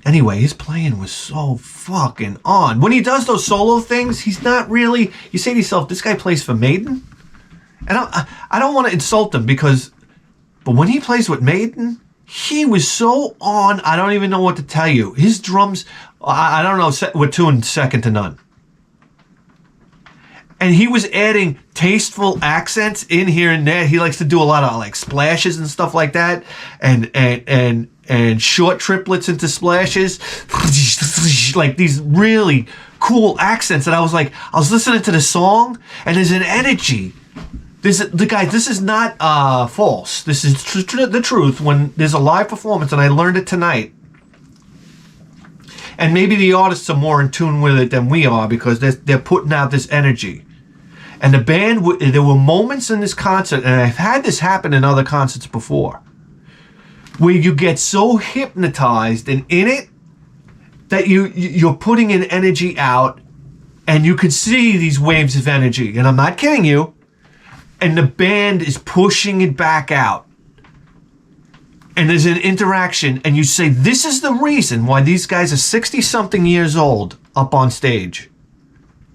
S1: Anyway, his playing was so fucking on. When he does those solo things, he's not really, you say to yourself, this guy plays for Maiden? And I don't want to insult him but when he plays with Maiden, he was so on, I don't even know what to tell you. His drums, I don't know, were tuned second to none. And he was adding tasteful accents in here and there. He likes to do a lot of like splashes and stuff like that, and short triplets into splashes, like these really cool accents. And I was listening to the song, and there's an energy. This is not false. This is the truth. When there's a live performance, and I learned it tonight. And maybe the artists are more in tune with it than we are because they're putting out this energy. And the band, there were moments in this concert, and I've had this happen in other concerts before, where you get so hypnotized and in it that you're putting an energy out, and you can see these waves of energy. And I'm not kidding you. And the band is pushing it back out. And there's an interaction, and you say, this is the reason why these guys are 60-something years old up on stage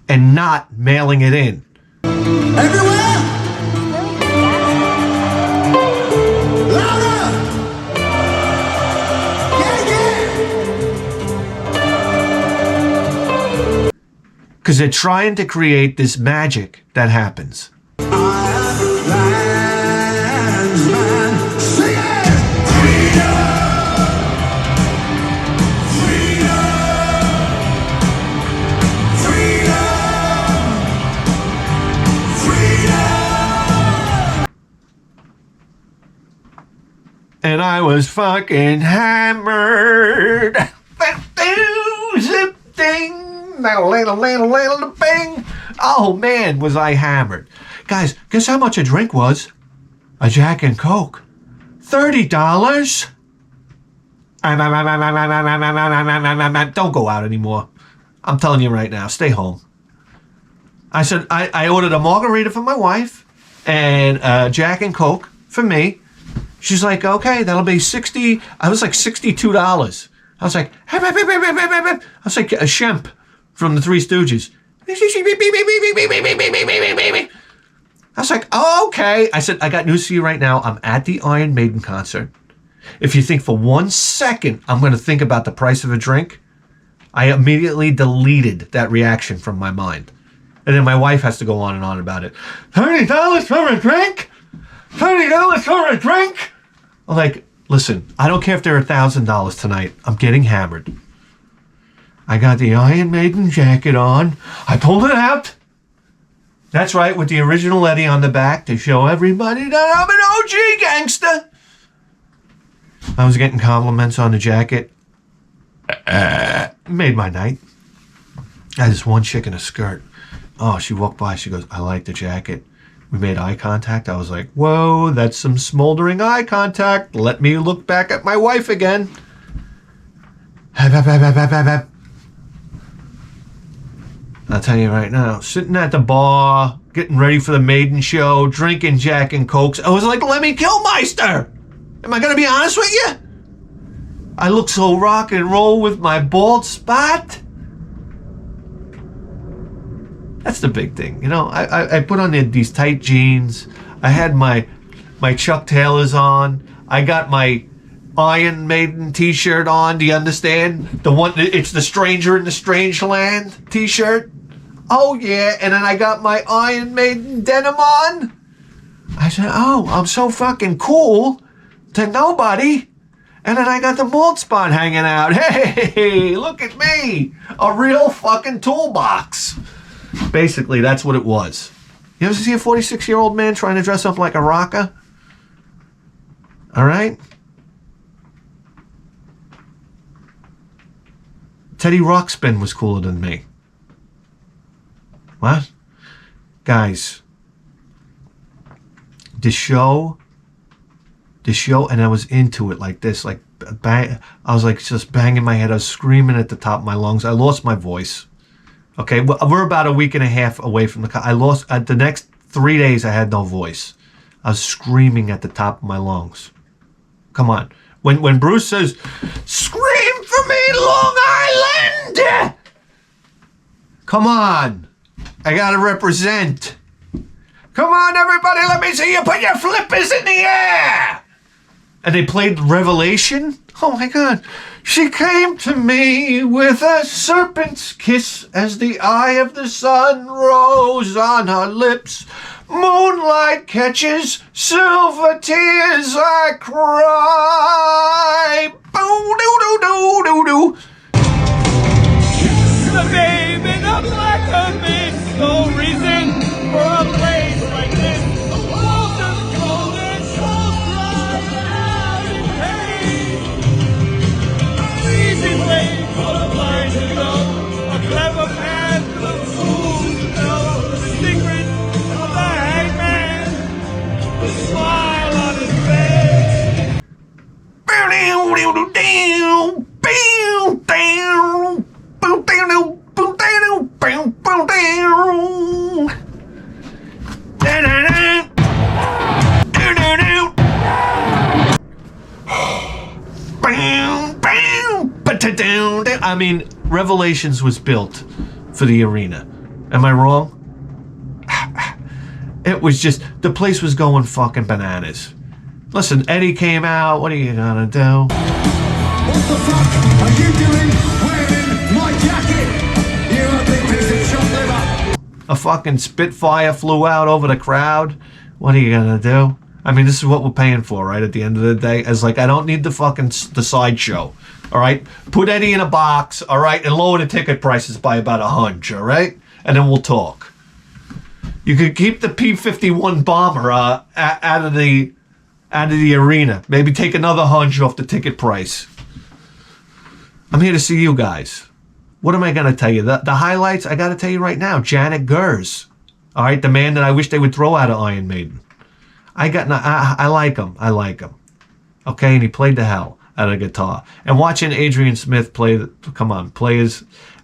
S1: and not mailing it in.
S2: Everywhere! Louder! Yeah, yeah!
S1: Because they're trying to create this magic that happens. And I was fucking hammered. Zip ding, little bing. Oh man, was I hammered. Guys, guess how much a drink was? A Jack and Coke. $30. Don't go out anymore. I'm telling you right now, stay home. I said, I ordered a margarita for my wife and a Jack and Coke for me. She's like, okay, that'll be $60. I was like $62. I was like, I was like a Shemp from the Three Stooges. I was like, oh, okay. I said, I got news for you right now. I'm at the Iron Maiden concert. If you think for 1 second I'm going to think about the price of a drink, I immediately deleted that reaction from my mind. And then my wife has to go on and on about it. $30 for a drink? $30 for a drink? I'm like, listen, I don't care if they're $1,000 tonight. I'm getting hammered. I got the Iron Maiden jacket on. I pulled it out. That's right, with the original Eddie on the back to show everybody that I'm an OG gangster. I was getting compliments on the jacket. Made my night. I had this one chick in a skirt. Oh, she walked by. She goes, I like the jacket. We made eye contact. I was like, whoa, that's some smoldering eye contact. Let me look back at my wife again. I'll tell you right now, sitting at the bar, getting ready for the Maiden show, drinking Jack and Cokes, I was like Lemmy Kilmister. Am I gonna be honest with you? I look so rock and roll with my bald spot. That's the big thing, you know. I put on these tight jeans. I had my Chuck Taylors on. I got my Iron Maiden T-shirt on. Do you understand? The one, it's the Stranger in the Strange Land T-shirt. Oh yeah, and then I got my Iron Maiden denim on. I said, oh, I'm so fucking cool to nobody. And then I got the bald spot hanging out. Hey, look at me. A real fucking toolbox. Basically, that's what it was. You ever see a 46-year-old man trying to dress up like a rocker? All right? Teddy Ruxpin was cooler than me. What? Guys, the show, and I was into it like this, like bang. I was like just banging my head. I was screaming at the top of my lungs. I lost my voice. Okay, we're about a week and a half away from the. I lost the next 3 days. I had no voice. I was screaming at the top of my lungs. Come on, when Bruce says, "Scream for me, Long Island!" Come on, I gotta represent. Come on, everybody, let me see you put your flippers in the air. And they played Revelation. Oh my God. She came to me with a serpent's kiss as the eye of the sun rose on her lips. Moonlight catches silver tears I cry. Boo-doo-doo-doo-doo-doo.
S3: The babe in a black abyss, no reason for a place like this. The walls of cold and souls cry out in pain. Easy way for the blind to go, a clever path for the fools to know the secret of the hangman, the smile on his face.
S1: I mean, Revelations was built for the arena. Am I wrong? It was just, the place was going fucking bananas. Listen, Eddie came out. What are you gonna do?
S2: What the fuck are you doing wearing my jacket? You ugly piece of shot liver.
S1: A fucking Spitfire flew out over the crowd. What are you gonna do? I mean, this is what we're paying for, right? At the end of the day, as like, I don't need the fucking the sideshow. All right, put Eddie in a box. All right, and lower the ticket prices by about a hunch. All right, and then we'll talk. You could keep the P-51 bomber out of the arena. Maybe take another hunch off the ticket price. I'm here to see you guys. What am I gonna tell you? The highlights. I gotta tell you right now. Janet Gers. All right, the man that I wish they would throw out of Iron Maiden. I like him. I like him. Okay, and he played the hell out of the guitar. And watching Adrian Smith play,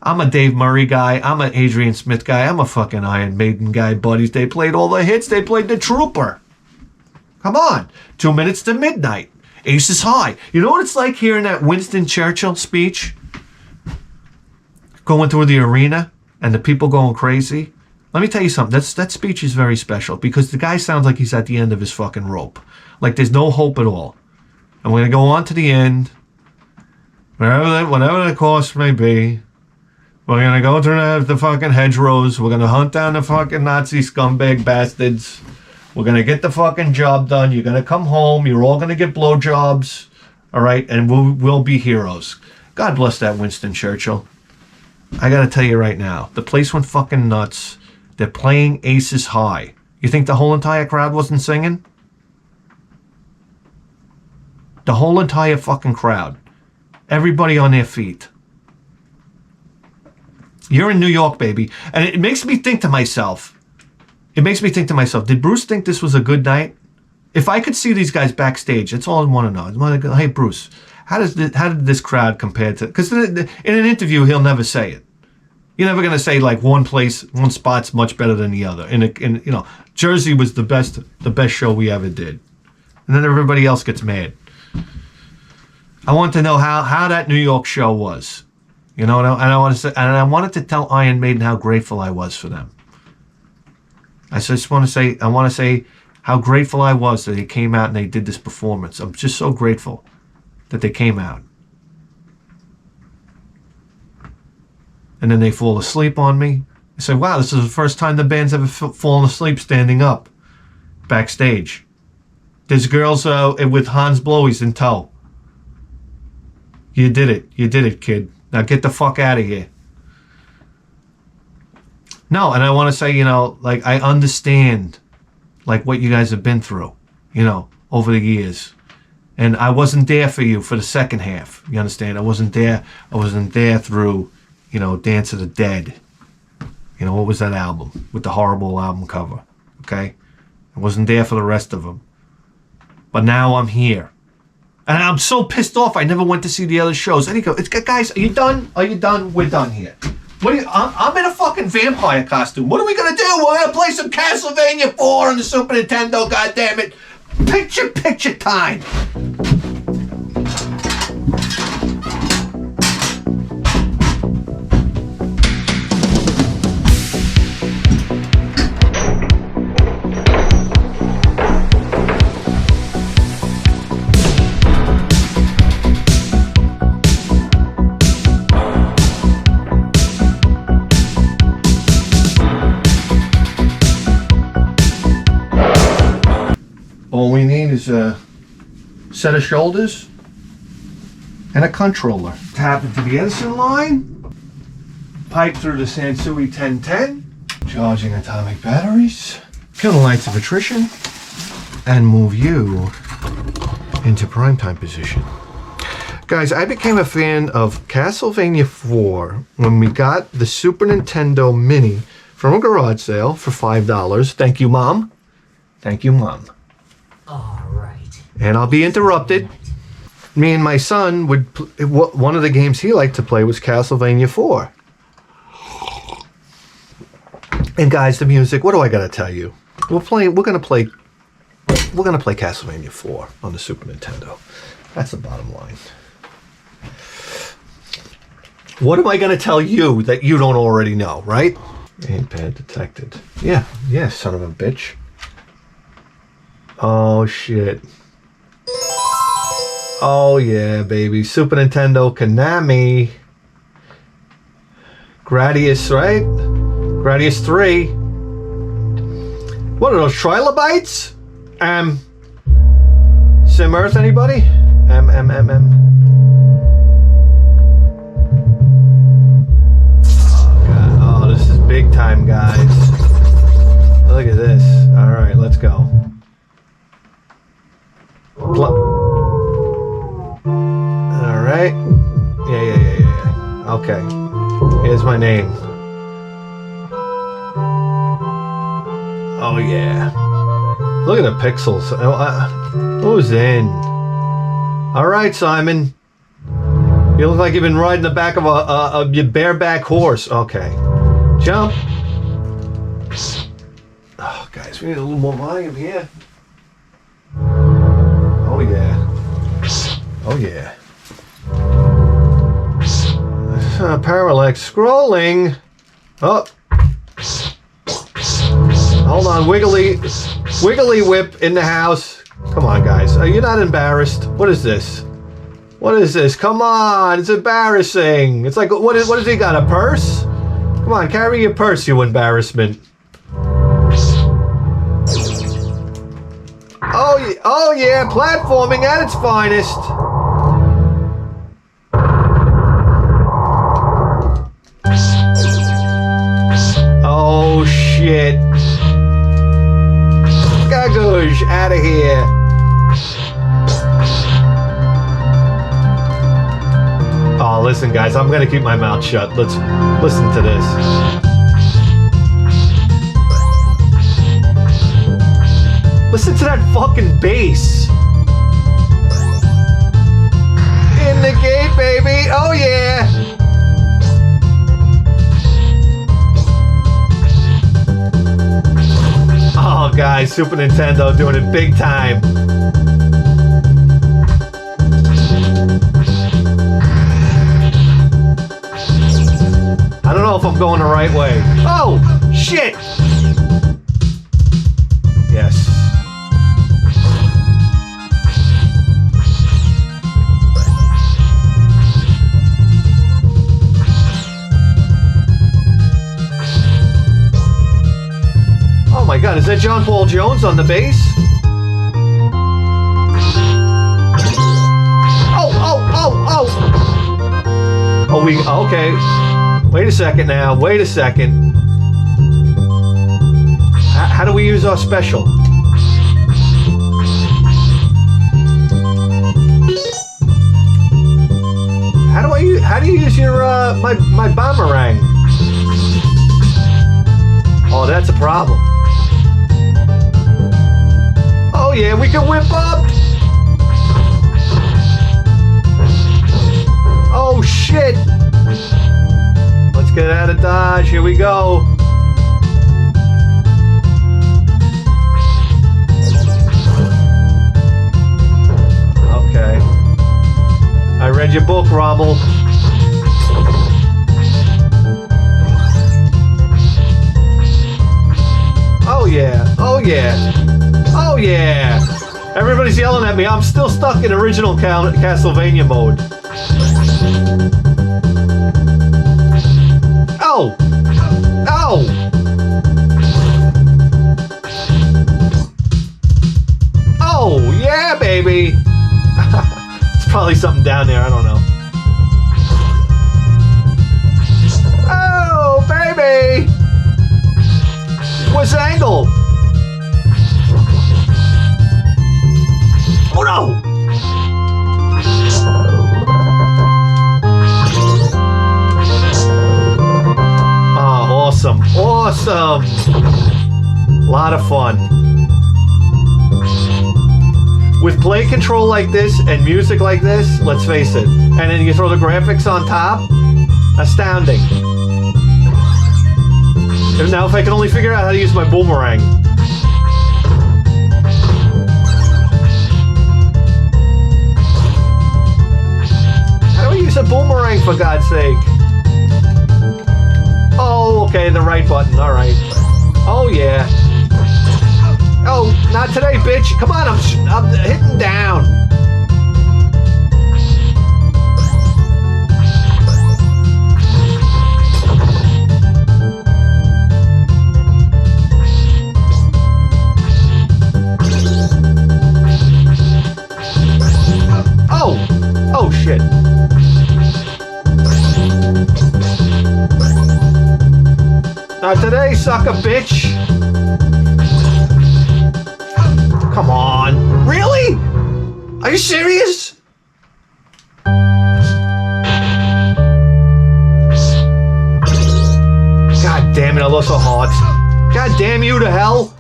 S1: I'm a Dave Murray guy. I'm an Adrian Smith guy. I'm a fucking Iron Maiden guy, buddies. They played all the hits. They played The Trooper. Come on. 2 Minutes to Midnight. Aces High. You know what it's like hearing that Winston Churchill speech? Going through the arena and the people going crazy. Let me tell you something. That speech is very special because the guy sounds like he's at the end of his fucking rope. Like there's no hope at all. And we're going to go on to the end. Whatever the cost may be. We're going to go through the fucking hedgerows. We're going to hunt down the fucking Nazi scumbag bastards. We're going to get the fucking job done. You're going to come home. You're all going to get blowjobs. All right? And we'll be heroes. God bless that Winston Churchill. I got to tell you right now. The place went fucking nuts. They're playing Aces High. You think the whole entire crowd wasn't singing? The whole entire fucking crowd. Everybody on their feet. You're in New York, baby. And it makes me think to myself, did Bruce think this was a good night? If I could see these guys backstage, that's all I want to know. I want to go, hey, Bruce, how did this crowd compare to... Because in an interview, he'll never say it. You're never going to say, like, one spot's much better than the other. Jersey was the best show we ever did. And then everybody else gets mad. I want to know how that New York show was. You know, and I wanted to tell Iron Maiden how grateful I was for them. I want to say how grateful I was that they came out and they did this performance. I'm just so grateful that they came out. And then they fall asleep on me. I say, wow, this is the first time the band's ever fallen asleep standing up backstage. There's girls with Hans Blowies in tow. You did it, kid. Now get the fuck out of here. No, and I want to say, you know, like, I understand, like, what you guys have been through, you know, over the years. And I wasn't there for you for the second half. You understand? I wasn't there through, you know, Dance of the Dead. You know, what was that album with the horrible album cover? Okay? I wasn't there for the rest of them. But now I'm here. And I'm so pissed off I never went to see the other shows. And he goes, guys, are you done? Are you done? We're done here. I'm in a fucking vampire costume. What are we going to do? We're going to play some Castlevania 4 on the Super Nintendo, goddammit. Picture time. All we need is a set of shoulders and a controller. Tap into the Edison line, pipe through the Sansui 1010, charging atomic batteries, kill the lights of attrition, and move you into primetime position. Guys, I became a fan of Castlevania 4 when we got the Super Nintendo Mini from a garage sale for $5. Thank you, Mom. Thank you, Mom.
S4: All right.
S1: And I'll be interrupted. Me and my son one of the games he liked to play was Castlevania 4. And guys, the music, what do I gotta tell you? We're gonna play Castlevania 4 on the Super Nintendo. That's the bottom line. What am I gonna tell you that you don't already know, right? Ain't bad detected. Yeah, son of a bitch. Oh shit. Oh yeah, baby. Super Nintendo Konami. Gradius, right? Gradius 3. What are those, trilobites? Sim Earth, anybody? Oh god. Oh, this is big time, guys. Look at this. Alright, let's go. Alright. Yeah. Okay. Here's my name. Oh yeah. Look at the pixels. Who's in? Alright, Simon. You look like you've been riding the back of a bareback horse. Okay. Jump. Oh, guys, we need a little more volume here. Oh yeah. Parallax scrolling. Oh. Hold on, wiggly whip in the house. Come on, guys. Are you not embarrassed? What is this? Come on, it's embarrassing. It's like, what has he got, a purse? Come on, carry your purse, you embarrassment. Oh yeah, platforming at its finest. Oh shit. Gagoosh, out of here. Oh, listen guys, I'm gonna keep my mouth shut. Let's listen to this. Listen to that fucking bass. In the gate, baby. Oh, yeah. Oh, guys, Super Nintendo doing it big time. know if I'm going the right way. Oh, shit! Yes. Oh my God, is that John Paul Jones on the bass? Oh, okay. Wait a second now. Wait a second. How do we use our special? How do you use your my boomerang? Oh, that's a problem. Oh yeah, we can whip up. Oh shit! Let's get out of Dodge. Here we go. Okay. I read your book, Rommel. Oh yeah. Oh yeah. Oh yeah. Everybody's yelling at me. I'm still stuck in original Castlevania mode. Oh! Oh! Oh, yeah, baby! It's probably something down there, I don't know. Oh, baby! What's the angle? Oh, no! Awesome, awesome. Lot of fun. With play control like this and music like this, let's face it, and then you throw the graphics on top, astounding. And now if I can only figure out how to use my boomerang. How do I use a boomerang, for God's sake? Oh, okay, the right button, alright. Oh, yeah. Oh, not today, bitch. Come on, I'm hitting down. Oh! Oh, shit. Not today, sucker bitch! Come on. Really? Are you serious? God damn it, I lost a heart. God damn you to hell.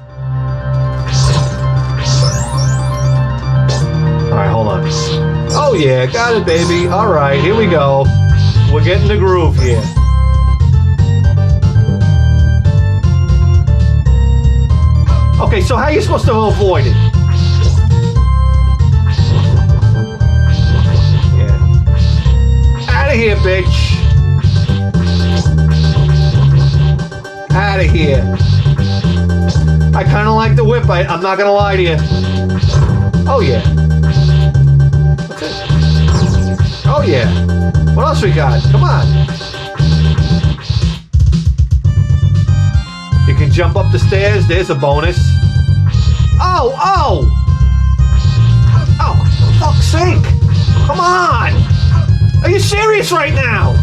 S1: Alright, hold on. Oh yeah, got it, baby. Alright, here we go. We're getting the groove here. Okay, so how are you supposed to avoid it? Yeah. Out of here, bitch. Out of here. I kind of like the whip. I'm not gonna lie to you. Oh yeah. What's it? Oh yeah. What else we got? Come on. You can jump up the stairs. There's a bonus. Oh, oh! Oh, for fuck's sake! Come on! Are you serious right now?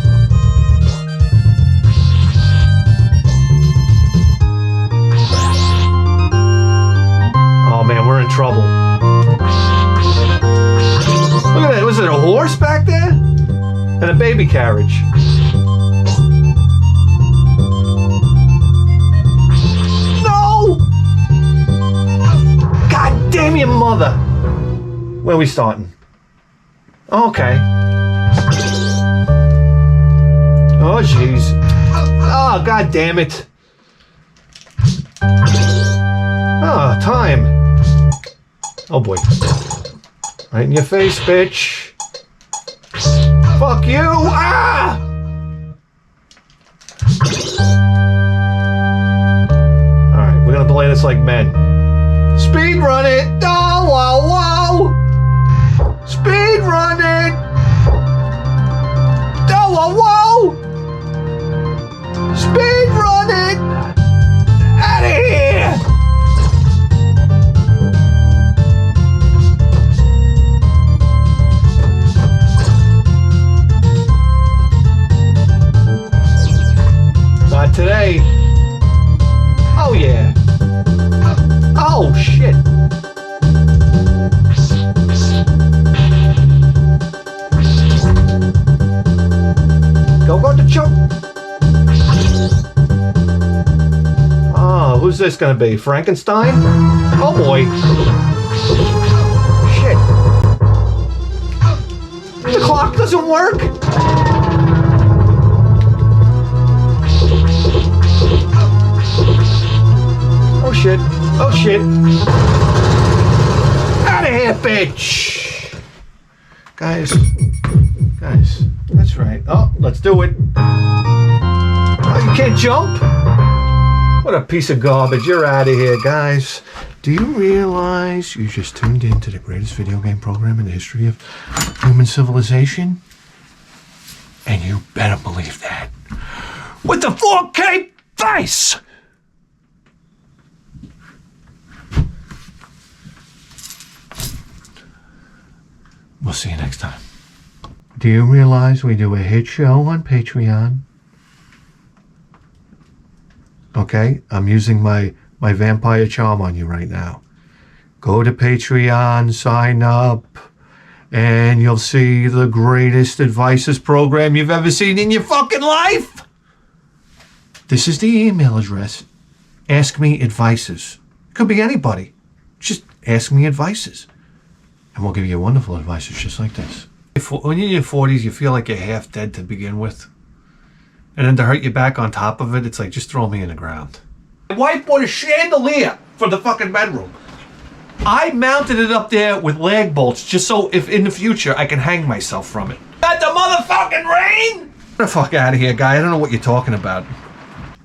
S1: Oh man, we're in trouble. Look at that. Was it a horse back there? And a baby carriage. Damn your mother! Where are we starting? Okay. Oh jeez. Oh god damn it. Oh, time. Oh boy. Right in your face, bitch. Fuck you! Ah! Alright, we're gonna play this like men. Speed run it! Oh, whoa, whoa! Speed run it! Oh, whoa, whoa! Speed run it! Out of here! Not today. Oh yeah. Oh shit. Go to choke. Oh, who's this gonna be? Frankenstein? Oh boy. Shit. The clock doesn't work. Oh shit. Oh shit. Out of here, bitch. Guys, that's right. Oh, let's do it. Oh, you can't jump? What a piece of garbage. You're out of here, guys. Do you realize you just tuned into the greatest video game program in the history of human civilization? And you better believe that. With the 4K face! We'll see you next time. Do you realize we do a hit show on Patreon? Okay, I'm using my vampire charm on you right now. Go to Patreon, sign up, and you'll see the greatest advices program you've ever seen in your fucking life. This is the email address. Ask me advices. Could be anybody. Just ask me advices. And we'll give you wonderful advices just like this. When you're in your 40s, you feel like you're half dead to begin with. And then to hurt you back on top of it, it's like, just throw me in the ground. My wife bought a chandelier for the fucking bedroom. I mounted it up there with lag bolts just so if in the future I can hang myself from it. At the motherfucking rain! Get the fuck out of here, guy. I don't know what you're talking about.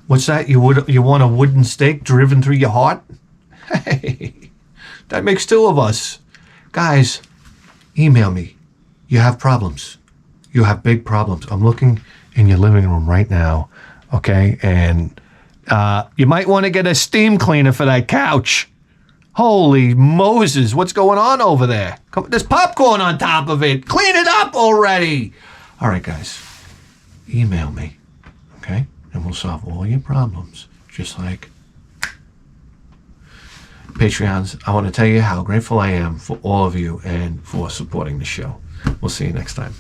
S1: What's that? You want a wooden stake driven through your heart? Hey, that makes two of us. Guys, email me. You have problems. You have big problems. I'm looking in your living room right now, okay? And you might want to get a steam cleaner for that couch. Holy Moses, what's going on over there? Come, there's popcorn on top of it. Clean it up already. All right, guys, email me, okay? And we'll solve all your problems, just like Patreons. I want to tell you how grateful I am for all of you and for supporting the show. We'll see you next time.